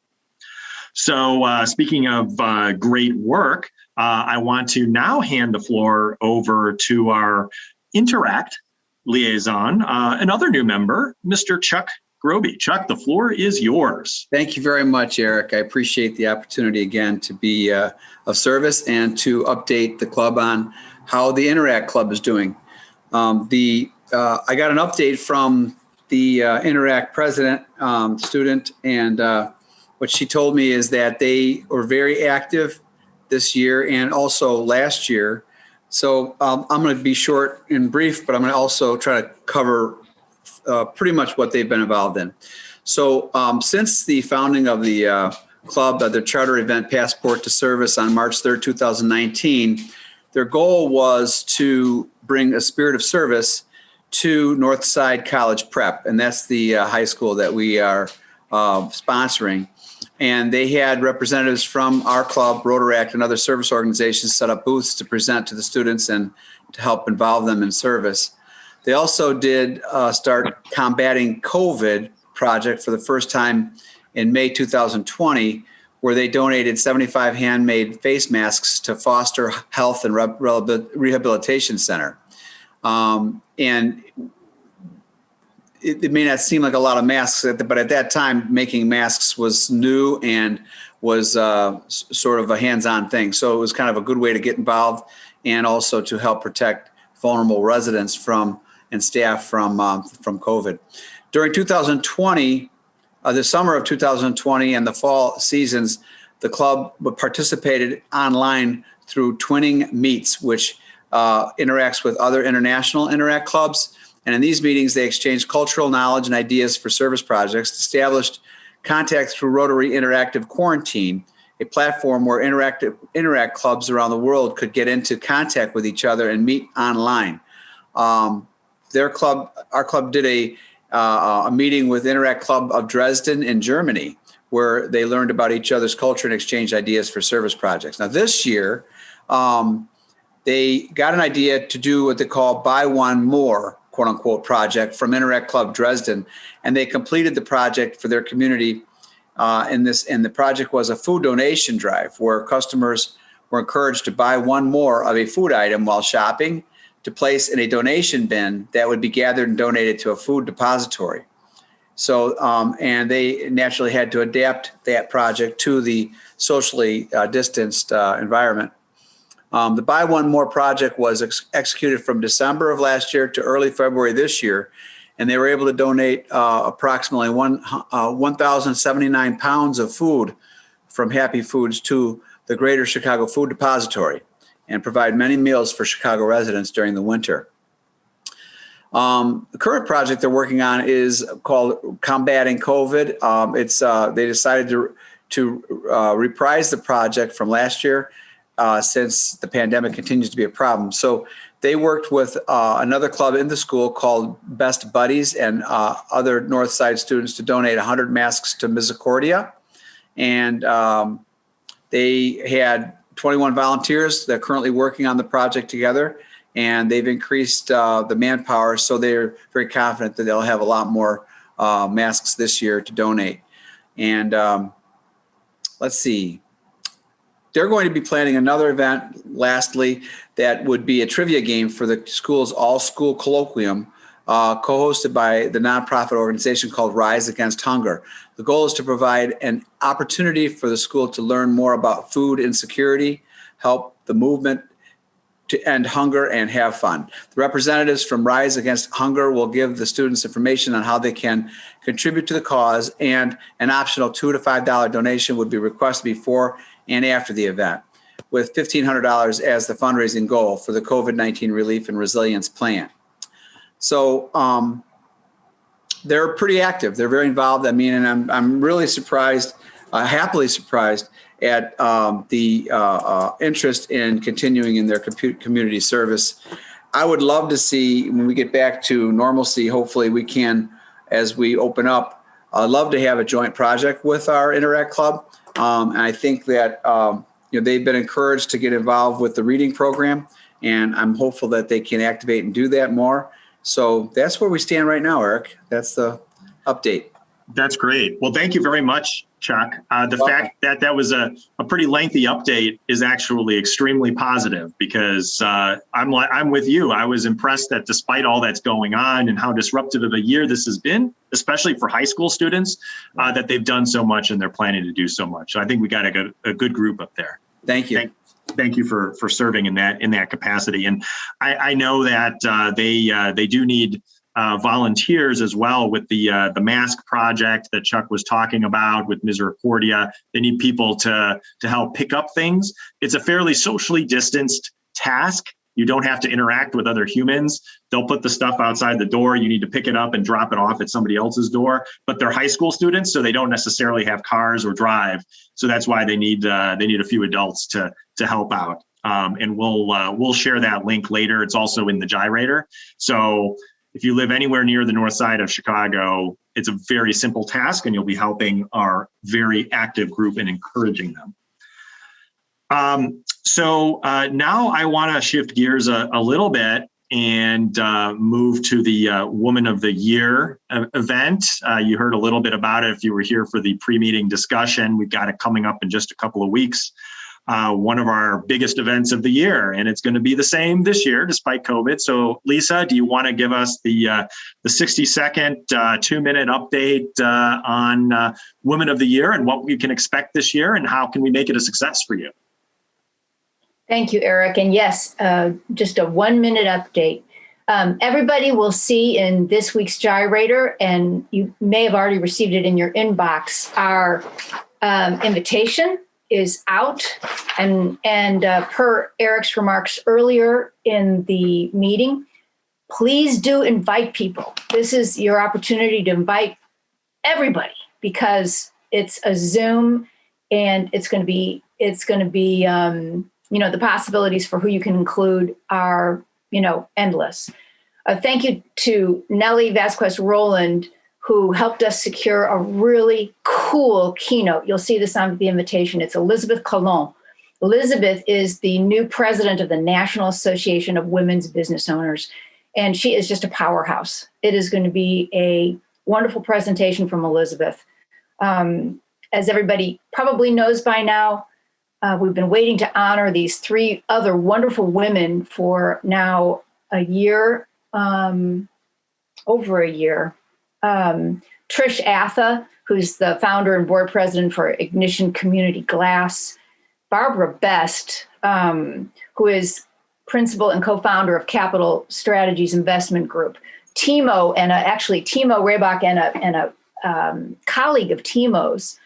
So speaking of great work, I want to now hand the floor over to our Interact liaison, another new member, Mr. Chuck Groby. Chuck, the floor is yours. Thank you very much, Eric. I appreciate the opportunity again to be of service and to update the club on how the Interact Club is doing. I got an update from the Interact president, student, and what she told me is that they were very active this year and also last year. So I'm going to be short and brief, but I'm going to also try to cover pretty much what they've been involved in. So since the founding of the club, the charter event Passport to Service on March 3rd, 2019, their goal was to bring a spirit of service to Northside College Prep, and that's the high school that we are sponsoring. And they had representatives from our club, Rotary, and other service organizations set up booths to present to the students and to help involve them in service. They also did start combating COVID project for the first time in May 2020, where they donated 75 handmade face masks to Foster Health and Rehabilitation Center. And it may not seem like a lot of masks, but at that time, making masks was new and was sort of a hands-on thing. So it was kind of a good way to get involved and also to help protect vulnerable residents and staff from COVID. During 2020, the summer of 2020 and the fall seasons, the club participated online through Twinning Meets, which interacts with other international Interact clubs. And in these meetings, they exchanged cultural knowledge and ideas for service projects, established contact through Rotary Interactive Quarantine, a platform where Interact clubs around the world could get into contact with each other and meet online. Our club did a meeting with Interact Club of Dresden in Germany, where they learned about each other's culture and exchanged ideas for service projects. Now this year, they got an idea to do what they call Buy One More, quote unquote, project from Interact Club Dresden. And they completed the project for their community. And the project was a food donation drive where customers were encouraged to buy one more of a food item while shopping, to place in a donation bin that would be gathered and donated to a food depository. So, and they naturally had to adapt that project to the socially distanced environment. The Buy One More project was executed from December of last year to early February this year, and they were able to donate approximately 1,079 pounds of food from Happy Foods to the Greater Chicago Food Depository, and provide many meals for Chicago residents during the winter. The current project they're working on is called Combating COVID. They decided to reprise the project from last year since the pandemic continues to be a problem. So they worked with another club in the school called Best Buddies and other Northside students to donate 100 masks to Misericordia. And they had 21 volunteers that are currently working on the project together, and they've increased the manpower, so they're very confident that they'll have a lot more masks this year to donate. And let's see, they're going to be planning another event, lastly, that would be a trivia game for the school's all-school colloquium, co-hosted by the nonprofit organization called Rise Against Hunger. The goal is to provide an opportunity for the school to learn more about food insecurity, help the movement to end hunger, and have fun. The representatives from Rise Against Hunger will give the students information on how they can contribute to the cause, and an optional $2 to $5 donation would be requested before and after the event, with $1,500 as the fundraising goal for the COVID-19 Relief and Resilience Plan. So they're pretty active. They're very involved. I mean, and I'm really surprised, happily surprised at the interest in continuing in their community service. I would love to see, when we get back to normalcy, hopefully we can, as we open up, I'd love to have a joint project with our Interact Club. And I think that they've been encouraged to get involved with the reading program, and I'm hopeful that they can activate and do that more. So that's where we stand right now, Eric. That's the update. That's great. Well, thank you very much, Chuck. The fact that that was a pretty lengthy update is actually extremely positive, because I'm with you. I was impressed that despite all that's going on and how disruptive of a year this has been, especially for high school students, that they've done so much and they're planning to do so much. So I think we got a good group up there. Thank you. Thank you for serving in that capacity. And I know that they do need volunteers as well with the mask project that Chuck was talking about with Misericordia. They need people to help pick up things. It's a fairly socially distanced task. You don't have to interact with other humans. They'll put the stuff outside the door. You need to pick it up and drop it off at somebody else's door. But they're high school students, so they don't necessarily have cars or drive. So that's why they need a few adults to help out. And we'll share that link later. It's also in the gyrator. So if you live anywhere near the north side of Chicago, it's a very simple task, and you'll be helping our very active group and encouraging them. So now I want to shift gears a little bit and move to the Woman of the Year event. You heard a little bit about it if you were here for the pre-meeting discussion. We've got it coming up in just a couple of weeks. One of our biggest events of the year, and it's going to be the same this year despite COVID. So Lisa, do you want to give us the 60-second, 2-minute update on Women of the Year and what we can expect this year, and how can we make it a success for you? Thank you, Eric. And yes, just a 1-minute update. Everybody will see in this week's gyrator, and you may have already received it in your inbox, our invitation is out, and per Eric's remarks earlier in the meeting, please do invite people. This is your opportunity to invite everybody, because it's a Zoom, and it's going to be the possibilities for who you can include are endless. Thank you to Nellie Vasquez Rowland, who helped us secure a really cool keynote. You'll see this on the invitation. It's Elizabeth Colon. Elizabeth is the new president of the National Association of Women's Business Owners, and she is just a powerhouse. It is going to be a wonderful presentation from Elizabeth. As everybody probably knows by now, we've been waiting to honor these 3 other wonderful women for now a year, over a year. Trish Atha, who's the founder and board president for Ignition Community Glass. Barbara Best, who is principal and co-founder of Capital Strategies Investment Group. Timo Raybach and a colleague of Timo's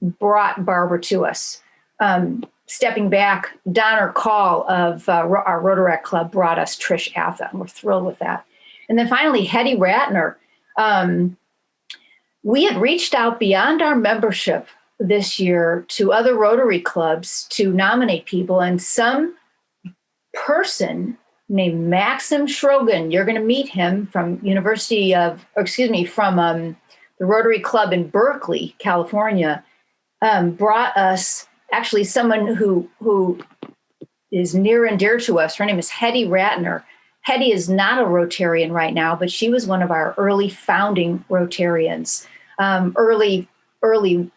brought Barbara to us. Stepping back, Donner Call of our Rotary Club brought us Trish Atha, and we're thrilled with that. And then finally, Hetty Ratner. We had reached out beyond our membership this year to other Rotary clubs to nominate people, and some person named Maxim Shrogan, you're going to meet him from the Rotary Club in Berkeley, California, brought us actually someone who is near and dear to us. Her name is Hetty Ratner. Hetty is not a Rotarian right now, but she was one of our early founding Rotarians, early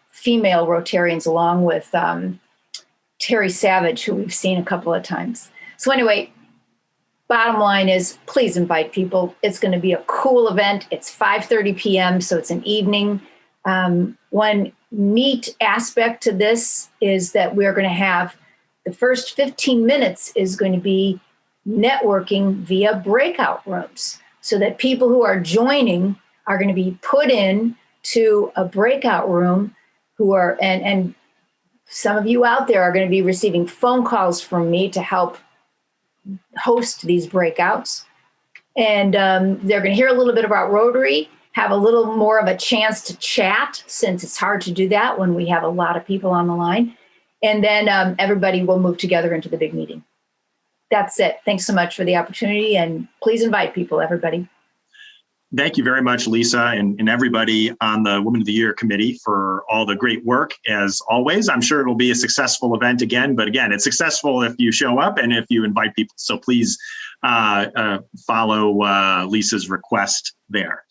female Rotarians, along with Terry Savage, who we've seen a couple of times. So anyway, bottom line is, please invite people. It's going to be a cool event. It's 5:30 p.m., so it's an evening. One neat aspect to this is that we're going to have the first 15 minutes is going to be networking via breakout rooms, so that people who are joining are going to be put in to a breakout room and some of you out there are going to be receiving phone calls from me to help host these breakouts. And they're going to hear a little bit about Rotary, have a little more of a chance to chat, since it's hard to do that when we have a lot of people on the line. And then everybody will move together into the big meeting. That's it. Thanks so much for the opportunity, and please invite people, everybody. Thank you very much, Lisa, and everybody on the Women of the Year committee for all the great work. As always, I'm sure it'll be a successful event again, but again, it's successful if you show up and if you invite people. So please follow Lisa's request there.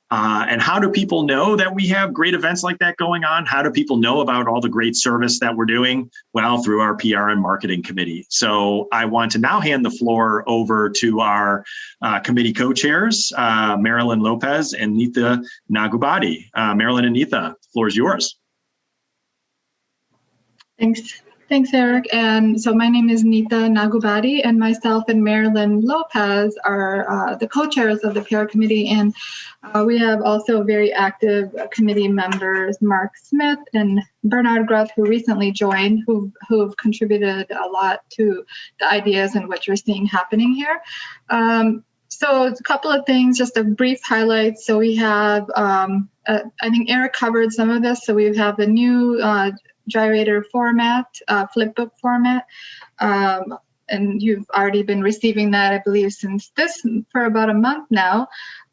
And how do people know that we have great events like that going on? How do people know about all the great service that we're doing? Well, through our PR and marketing committee. So I want to now hand the floor over to our committee co-chairs, Marilyn Lopez and Neetha Nagubadi. Marilyn and Neetha, the floor is yours. Thanks, Eric. And so my name is Neetha Nagubadi, and myself and Marilyn Lopez are the co-chairs of the PR committee. And we have also very active committee members, Mark Smith and Bernard Gruth, who recently joined, who've contributed a lot to the ideas and what you're seeing happening here. So a couple of things, just a brief highlight. So we have, I think Eric covered some of this. So we have the new gyrator format, flipbook format, and you've already been receiving that, I believe, since for about a month now.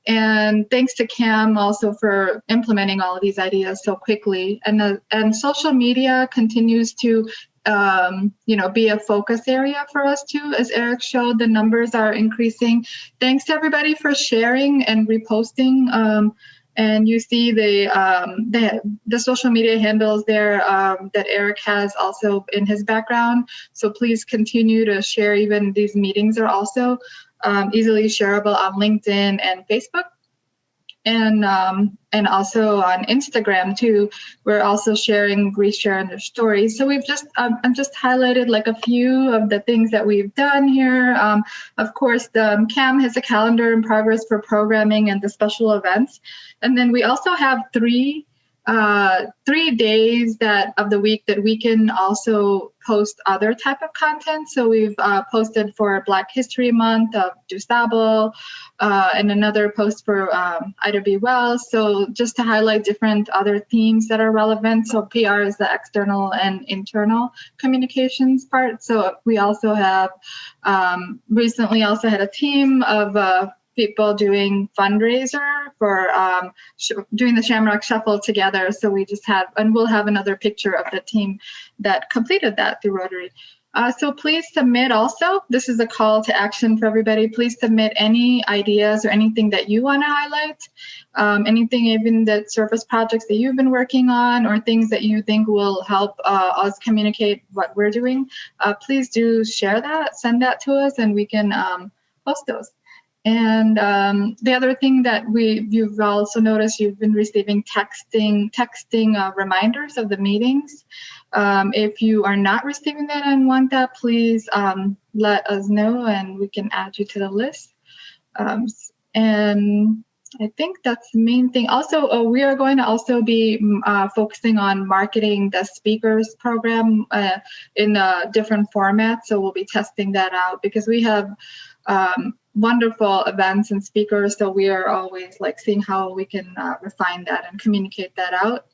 And thanks to Cam also for implementing all of these ideas so quickly. And social media continues to be a focus area for us too. As Eric showed, the numbers are increasing. Thanks to everybody for sharing and reposting. And you see the social media handles there that Eric has also in his background. So please continue to share. Even these meetings are also easily shareable on LinkedIn and Facebook. And also on Instagram too. We're also resharing their stories. So we've just I've just highlighted like a few of the things that we've done here. Of course, the CAM has a calendar in progress for programming and the special events, and then we also have three days of the week that we can also post other type of content. So we've posted for Black History Month of DuSable, and another post for Ida B. Wells. So just to highlight different other themes that are relevant. So PR is the external and internal communications part. So we also have recently also had a team of people doing fundraiser for doing the Shamrock Shuffle together. So we just have, and we'll have another picture of the team that completed that through Rotary. So please submit also. This is a call to action for everybody. Please submit any ideas or anything that you want to highlight, anything, even the service projects that you've been working on or things that you think will help us communicate what we're doing. Please do share that, send that to us, and we can post those. And the other thing that you've also noticed, you've been receiving texting reminders of the meetings. If you are not receiving that and want that, please let us know and we can add you to the list. And I think that's the main thing. Also, we are going to also be focusing on marketing the speakers program in a different format. So we'll be testing that out because we have wonderful events and speakers. So we are always like seeing how we can refine that and communicate that out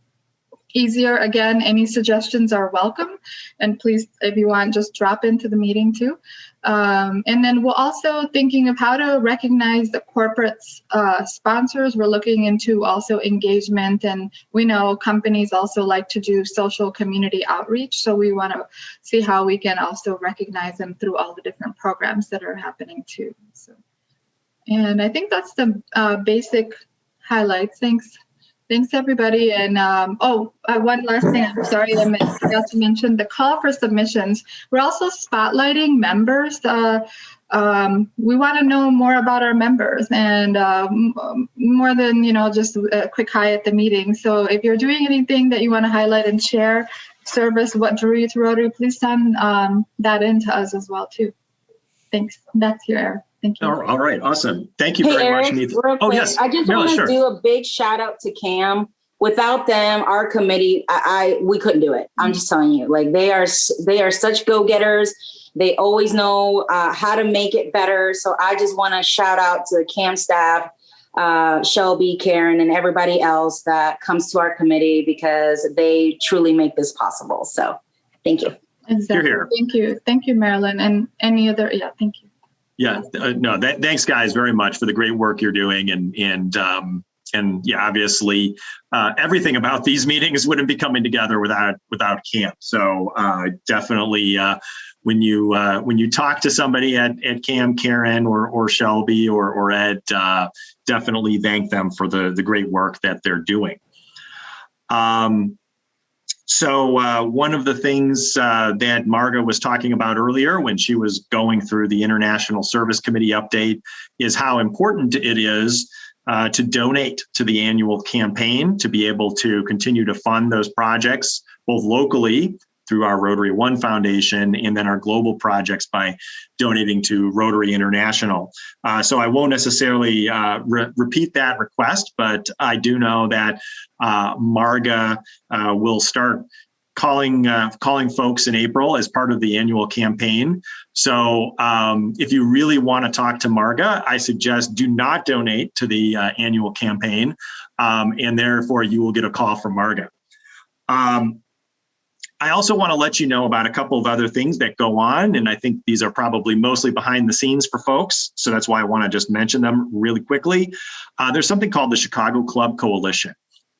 easier. Again, any suggestions are welcome. And please, if you want, just drop into the meeting too. And then we're also thinking of how to recognize the corporate sponsors. We're looking into also engagement, and we know companies also like to do social community outreach. So we want to see how we can also recognize them through all the different programs that are happening too. So, and I think that's the basic highlights. Thanks, everybody. And one last thing. I'm sorry, I forgot to mention the call for submissions. We're also spotlighting members. We want to know more about our members and more than, just a quick hi at the meeting. So if you're doing anything that you want to highlight and share, service, what drew you to Rotary, please send that in to us as well, too. Thanks. Back to you, Eric. Thank you. All right. Awesome. Thank you very much, Neetha. Oh, yes. I just want to do a big shout out to CAM. Without them, our committee, we couldn't do it. I'm just telling you, like they are such go-getters. They always know how to make it better. So I just want to shout out to the CAM staff, Shelby, Karen, and everybody else that comes to our committee because they truly make this possible. So thank you. Exactly. You're here. Thank you, Marilyn, and any other. Yeah, thank you. Yeah, no, thanks guys very much for the great work you're doing. And yeah, obviously everything about these meetings wouldn't be coming together without camp. So definitely when you talk to somebody at camp, Karen or Shelby or Ed, definitely thank them for the great work that they're doing. So one of the things that Marga was talking about earlier when she was going through the International Service Committee update is how important it is to donate to the annual campaign to be able to continue to fund those projects, both locally through our Rotary One Foundation and then our global projects by donating to Rotary International. So I won't necessarily repeat that request, but I do know that Marga will start calling folks in April as part of the annual campaign. So if you really want to talk to Marga, I suggest do not donate to the annual campaign, and therefore you will get a call from Marga. I also want to let you know about a couple of other things that go on, and I think these are probably mostly behind the scenes for folks, so that's why I want to just mention them really quickly. There's something called the Chicago Club Coalition.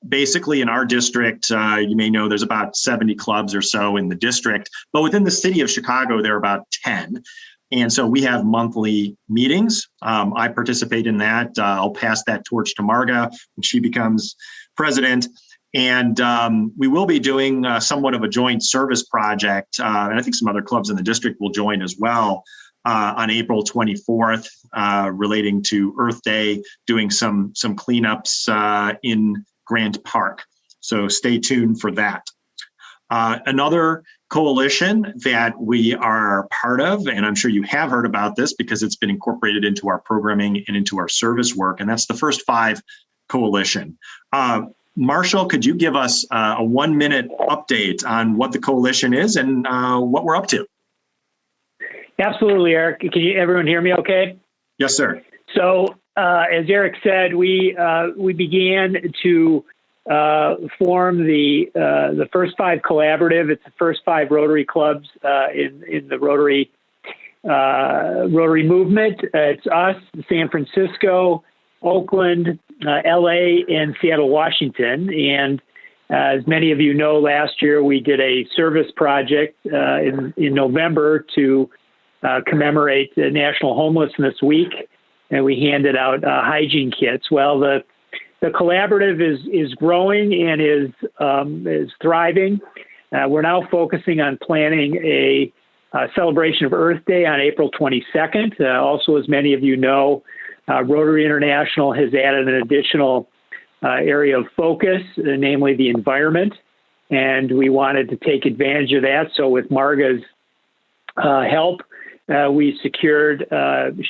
Basically, in our district, you may know there's about 70 clubs or so in the district, but within the city of Chicago, there are about 10. And so we have monthly meetings. I participate in that. I'll pass that torch to Marga when she becomes president. And we will be doing somewhat of a joint service project. And I think some other clubs in the district will join as well on April 24th relating to Earth Day, doing some cleanups in Grant Park. So stay tuned for that. Another coalition that we are part of, and I'm sure you have heard about this because it's been incorporated into our programming and into our service work, and that's the First Five Coalition. Marshall, could you give us a 1-minute update on what the coalition is and what we're up to? Absolutely, Eric. Can everyone hear me okay? Yes, sir. So as Eric said, we began to form the First Five Collaborative. It's the first 5 Rotary clubs in the Rotary movement. It's us, San Francisco, Oakland, LA, and Seattle, Washington. And as many of you know, last year we did a service project in November to commemorate the National Homelessness Week, and we handed out hygiene kits. Well, the collaborative is growing and is thriving. We're now focusing on planning a celebration of Earth Day on April 22nd. Also, as many of you know, Rotary International has added an additional area of focus, namely the environment, and we wanted to take advantage of that. So with Marga's help, we secured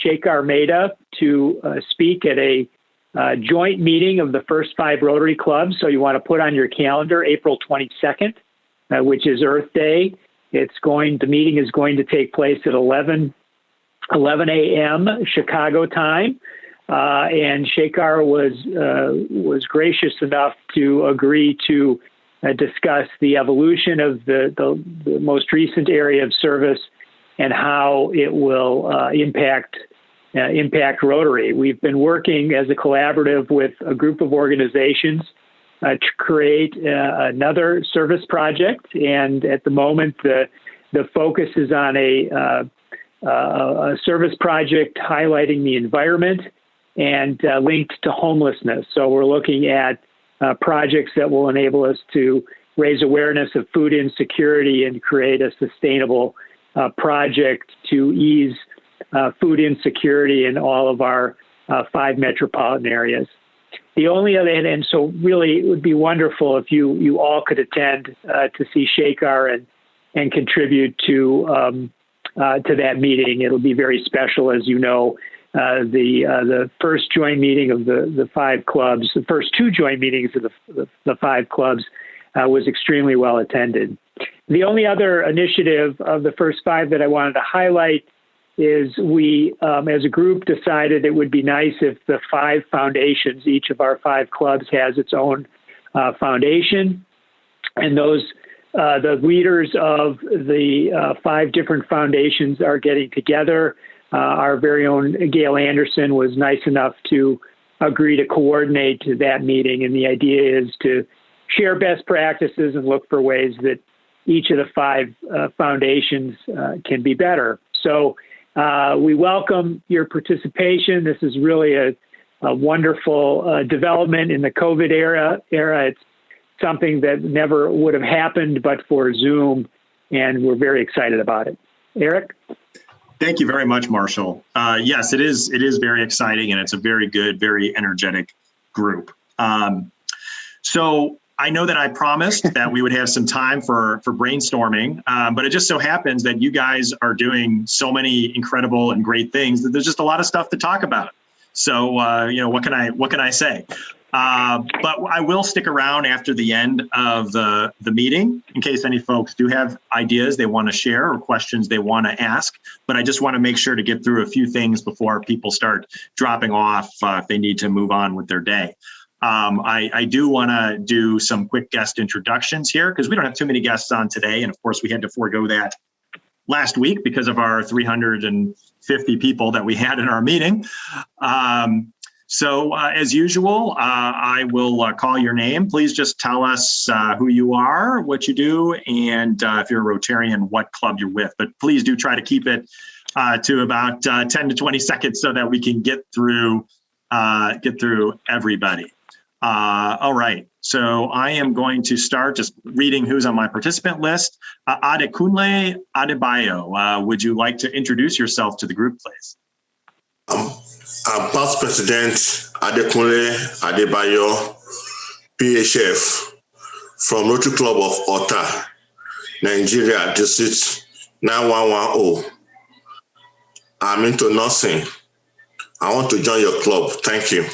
Sheikh Armeda to speak at a joint meeting of the First Five Rotary clubs. So you want to put on your calendar April 22nd, which is Earth Day. The meeting is going to take place at 11 a.m. Chicago time. And Shekhar was gracious enough to agree to discuss the evolution of the most recent area of service and how it will impact Rotary. We've been working as a collaborative with a group of organizations to create another service project, and at the moment the focus is on a service project highlighting the environment and linked to homelessness. So we're looking at projects that will enable us to raise awareness of food insecurity and create a sustainable project to ease food insecurity in all of our 5 metropolitan areas. The only other, and so really it would be wonderful if you all could attend to see Shekhar and contribute to that meeting. It'll be very special, as you know. The first joint meeting of the 5 clubs, the first 2 joint meetings of the 5 clubs was extremely well attended. The only other initiative of the first 5 that I wanted to highlight is we, as a group, decided it would be nice if the 5 foundations, each of our 5 clubs has its own foundation, and those the leaders of the 5 different foundations are getting together our very own Gail Anderson was nice enough to agree to coordinate that meeting. And the idea is to share best practices and look for ways that each of the 5 foundations can be better. So we welcome your participation. This is really a wonderful development in the COVID era. It's something that never would have happened but for Zoom, and we're very excited about it. Eric? Thank you very much, Marshall. Yes, it is very exciting, and it's a very good, very energetic group. So I know that I promised that we would have some time for brainstorming, but it just so happens that you guys are doing so many incredible and great things that there's just a lot of stuff to talk about. So, what can I say? But I will stick around after the end of the meeting in case any folks do have ideas they want to share or questions they want to ask. But I just want to make sure to get through a few things before people start dropping off if they need to move on with their day. I do want to do some quick guest introductions here because we don't have too many guests on today. And of course, we had to forego that last week because of our 350 people that we had in our meeting. So as usual, I will call your name. Please just tell us who you are, what you do, and if you're a Rotarian, what club you're with. But please do try to keep it to about 10 to 20 seconds so that we can get through everybody. All right. So I am going to start just reading who's on my participant list. Adekunle Adebayo, would you like to introduce yourself to the group, please? I'm past President Adekunle Adebayo, PHF, from Rotary Club of Ota, Nigeria, District 9110. I'm into nursing. I want to join your club. Thank you.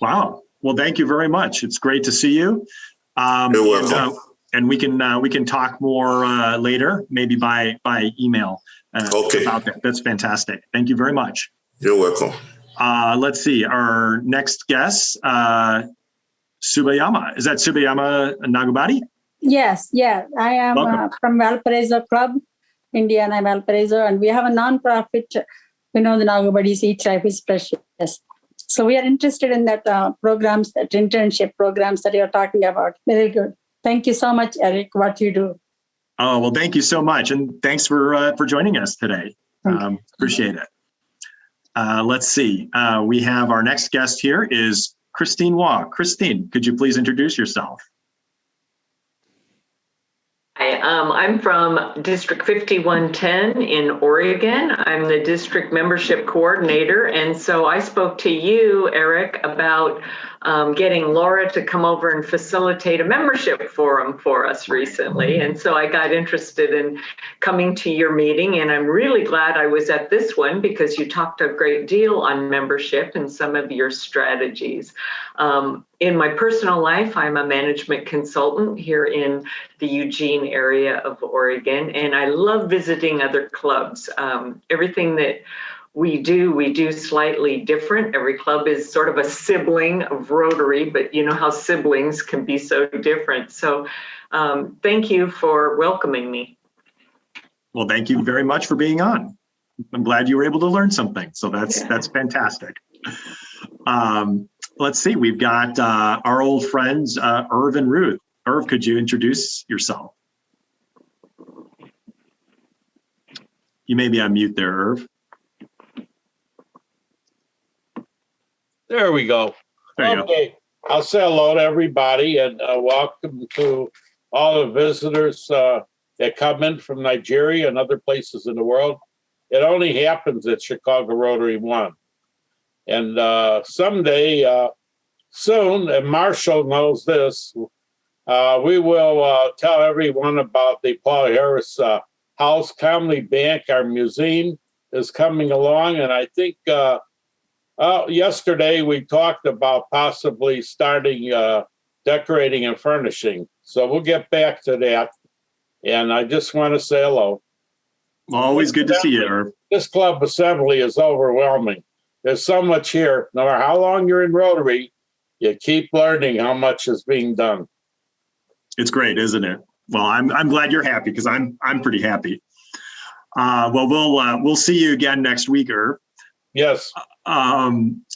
Wow. Well, thank you very much. It's great to see you. You're welcome. And we can talk more later, maybe by email. Okay. About that. That's fantastic. Thank you very much. You're welcome. Let's see. Our next guest, Subayama. Is that Subayama Nagubadi? Yes. Yeah. I am from Valparaiso Club, Indiana Valparaiso, and we have a non-profit. The Nagubadi's each life is precious. So we are interested in that programs, that internship programs that you're talking about. Very good. Thank you so much, Eric, what you do. Oh, well, thank you so much. And thanks for joining us today. Appreciate it. Let's see. We have our next guest here is Christine Waugh. Christine, could you please introduce yourself? Hi, I'm from District 5110 in Oregon. I'm the district membership coordinator. And so I spoke to you, Eric, about getting Laura to come over and facilitate a membership forum for us recently. And so I got interested in coming to your meeting, and I'm really glad I was at this one because you talked a great deal on membership and some of your strategies. In my personal life, I'm a management consultant here in the Eugene area of Oregon, and I love visiting other clubs. Everything that we do slightly different. Every club is sort of a sibling of Rotary, but you know how siblings can be so different. So thank you for welcoming me. Well, thank you very much for being on. I'm glad you were able to learn something. So that's fantastic. Let's see, we've got our old friends, Irv and Ruth. Irv, could you introduce yourself? You may be on mute there, Irv. There we go. There you go. I'll say hello to everybody and welcome to all the visitors that come in from Nigeria and other places in the world. It only happens at Chicago Rotary 1. And someday, soon, and Marshall knows this, we will tell everyone about the Paul Harris House Family Bank. Our museum is coming along, and I think yesterday we talked about possibly starting decorating and furnishing. So we'll get back to that. And I just want to say hello. Always good to see you, Irv. This club assembly is overwhelming. There's so much here. No matter how long you're in Rotary, you keep learning how much is being done. It's great, isn't it? Well, I'm glad you're happy because I'm pretty happy. Well, we'll see you again next week, Irv. Yes.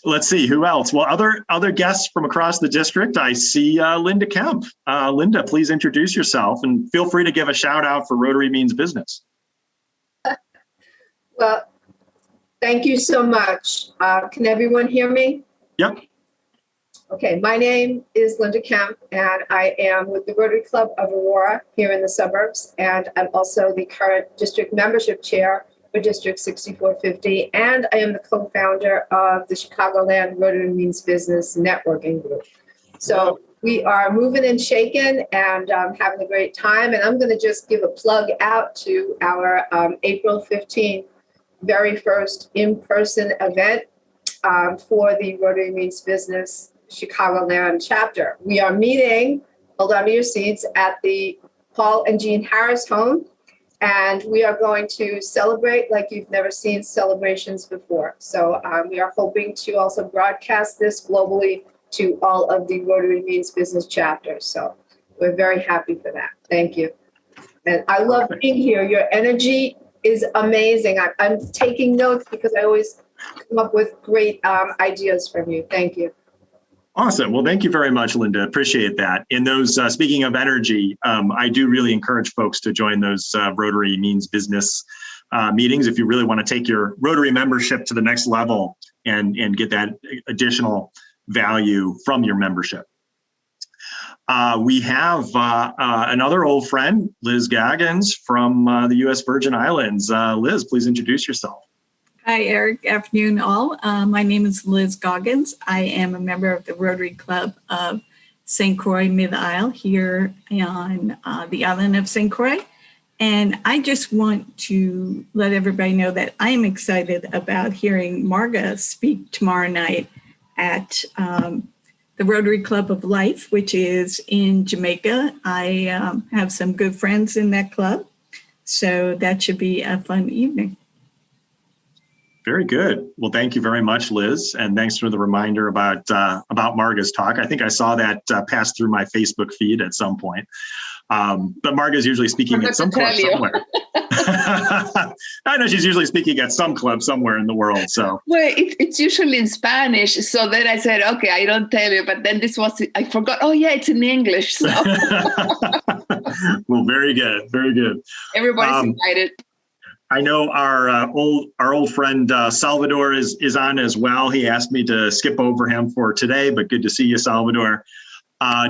Let's see who else. Well, other guests from across the district. I see Linda Kemp. Linda, please introduce yourself and feel free to give a shout out for Rotary Means Business. Well, thank you so much. Can everyone hear me? Yep. Okay, my name is Linda Kemp, and I am with the Rotary Club of Aurora here in the suburbs, and I'm also the current district membership chair for District 6450, and I am the co-founder of the Chicagoland Rotary Means Business Networking Group. So we are moving and shaking and having a great time, and I'm going to just give a plug out to our April 15th very first in-person event for the Rotary Means Business Chicagoland chapter. We are meeting, hold on to your seats, at the Paul and Jean Harris home, and we are going to celebrate like you've never seen celebrations before. So we are hoping to also broadcast this globally to all of the Rotary Means Business chapters. So we're very happy for that. Thank you. And I love being here. Your energy is amazing. I'm taking notes because I always come up with great ideas from you. Thank you. Awesome. Well, thank you very much, Linda. Appreciate that. In those, speaking of energy, I do really encourage folks to join those Rotary Means Business meetings if you really want to take your Rotary membership to the next level and get that additional value from your membership. We have another old friend, Liz Goggins from the U.S. Virgin Islands. Liz, please introduce yourself. Hi, Eric. Afternoon, all. My name is Liz Goggins. I am a member of the Rotary Club of St. Croix Mid-Isle here on the island of St. Croix. And I just want to let everybody know that I am excited about hearing Marga speak tomorrow night at the Rotary Club of Life, which is in Jamaica. I have some good friends in that club, so that should be a fun evening. Very good. Well, thank you very much, Liz, and thanks for the reminder about Marga's talk. I think I saw that pass through my Facebook feed at some point. But Marga's usually speaking at some club somewhere. I know she's usually speaking at some club somewhere in the world. So well, it's usually in Spanish. So then I said, okay, I don't tell you. But then I forgot. Oh yeah, it's in English. So. Well, very good, very good. Everybody's invited. I know our old friend Salvador is on as well. He asked me to skip over him for today, but good to see you, Salvador.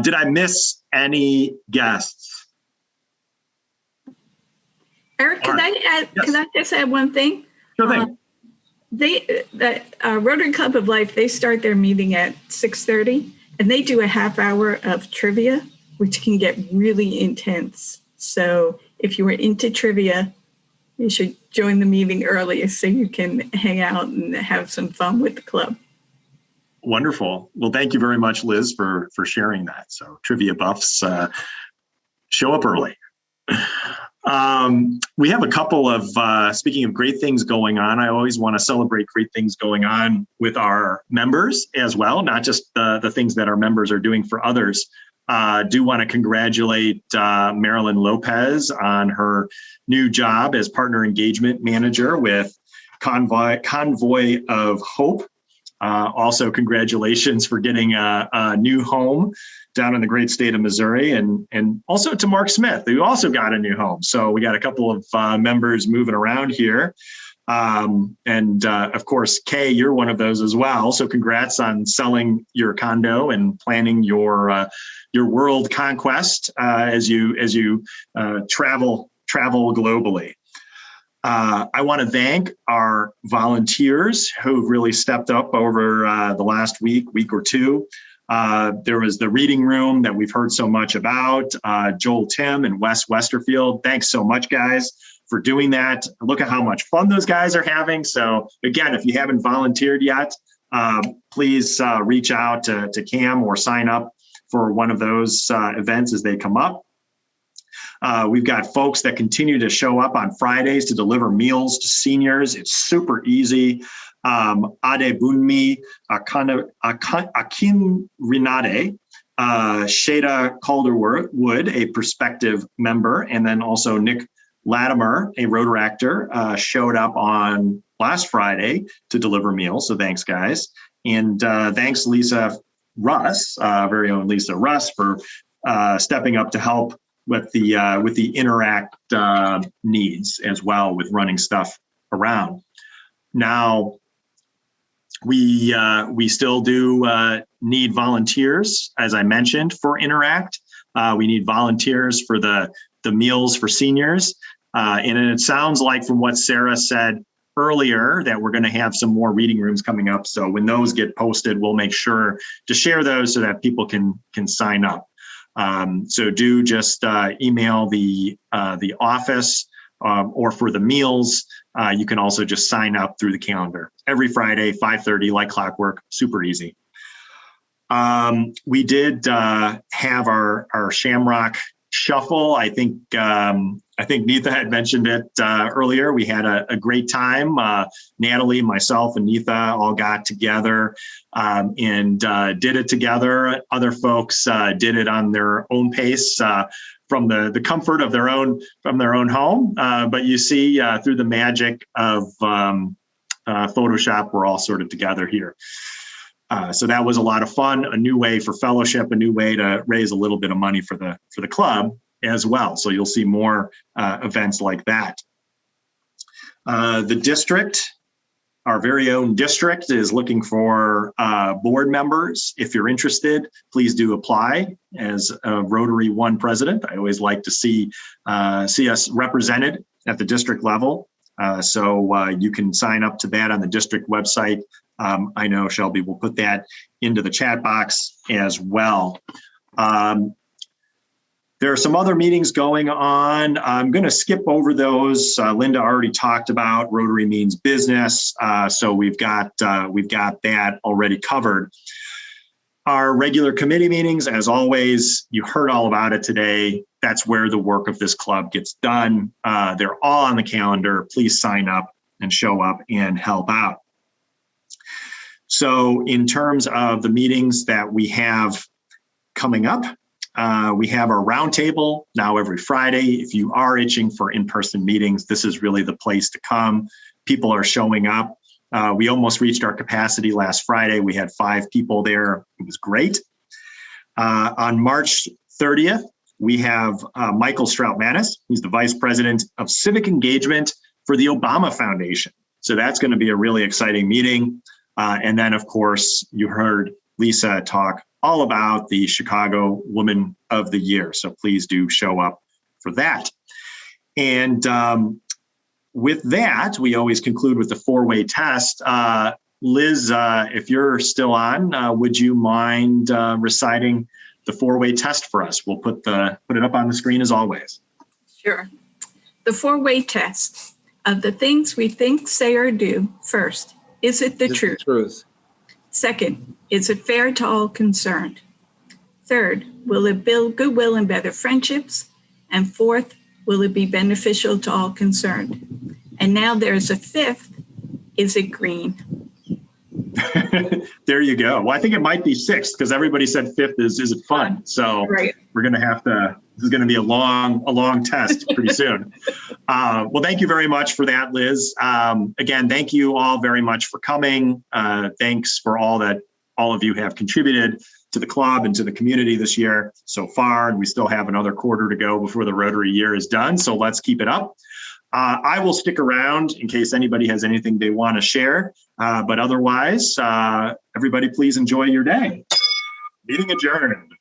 Did I miss any guests? Eric, can I just add one thing? Sure thing. The Rotary Club of Life, they start their meeting at 6:30, and they do a half hour of trivia, which can get really intense. So if you were into trivia, you should join the meeting early so you can hang out and have some fun with the club. Wonderful. Well, thank you very much, Liz, for sharing that. So trivia buffs, show up early. We have a couple of, speaking of great things going on, I always want to celebrate great things going on with our members as well, not just the things that our members are doing for others. Do want to congratulate Marilyn Lopez on her new job as Partner Engagement Manager with Convoy of Hope. Also, congratulations for getting a new home down in the great state of Missouri, and also to Mark Smith, who also got a new home. So we got a couple of members moving around here. And of course, Kay, you're one of those as well. So congrats on selling your condo and planning your world conquest as you travel globally. I want to thank our volunteers who really stepped up over the last week or two. There was the reading room that we've heard so much about, Joel Tim and Wes Westerfield. Thanks so much, guys, for doing that. Look at how much fun those guys are having. So again, if you haven't volunteered yet, please reach out to Cam or sign up for one of those events as they come up. We've got folks that continue to show up on Fridays to deliver meals to seniors. It's super easy. Adebunmi Akinrinade, Shada Calderwood, a prospective member, and then also Nick Latimer, a Rotaractor, showed up on last Friday to deliver meals. So thanks, guys. And thanks, Lisa Russ, very own Lisa Russ, for stepping up to help with the Interact needs as well, with running stuff around. Now, we still do need volunteers, as I mentioned, for Interact. We need volunteers for the meals for seniors. And it sounds like from what Sarah said earlier that we're going to have some more reading rooms coming up. So when those get posted, we'll make sure to share those so that people can sign up. So do just email the office, or for the meals, you can also just sign up through the calendar. Every Friday, 5:30, like clockwork, super easy. We did have our Shamrock Shuffle. I think Neetha had mentioned it earlier. We had a great time. Natalie, myself, and Neetha all got together and did it together. Other folks did it on their own pace from the comfort of their own home. But you see, through the magic of Photoshop, we're all sort of together here. So that was a lot of fun, a new way for fellowship, a new way to raise a little bit of money for the club as well. So you'll see more events like that. The district, our very own district, is looking for board members. If you're interested, please do apply. As a Rotary 1 president, I always like to see us represented at the district level. So you can sign up to that on the district website. I know Shelby will put that into the chat box as well. There are some other meetings going on. I'm going to skip over those. Linda already talked about Rotary Means Business, so we've got that already covered. Our regular committee meetings, as always, you heard all about it today. That's where the work of this club gets done. They're all on the calendar. Please sign up and show up and help out. So in terms of the meetings that we have coming up, we have our roundtable now every Friday. If you are itching for in-person meetings, this is really the place to come. People are showing up. We almost reached our capacity last Friday. We had 5 people there. It was great. On March 30th, we have Michael Stroutmanis. He's the Vice President of Civic Engagement for the Obama Foundation. So that's going to be a really exciting meeting. And then, of course, you heard Lisa talk all about the Chicago Woman of the Year. So please do show up for that. And with that, we always conclude with the 4-way test. Liz, if you're still on, would you mind reciting the 4-way test for us? We'll put it up on the screen as always. Sure. The 4-way test. Of the things we think, say, or do, first, is it the truth? Second, is it fair to all concerned? Third, will it build goodwill and better friendships? And fourth, will it be beneficial to all concerned? And now there's a 5th, is it green? There you go. Well, I think it might be 6th because everybody said 5th is it fun? So right. We're going to have to, this is going to be a long test pretty soon. Well, thank you very much for that, Liz. Again, thank you all very much for coming. Thanks for all that all of you have contributed to the club and to the community this year so far. And we still have another quarter to go before the Rotary year is done. So let's keep it up. I will stick around in case anybody has anything they want to share. But otherwise, everybody please enjoy your day. Meeting adjourned.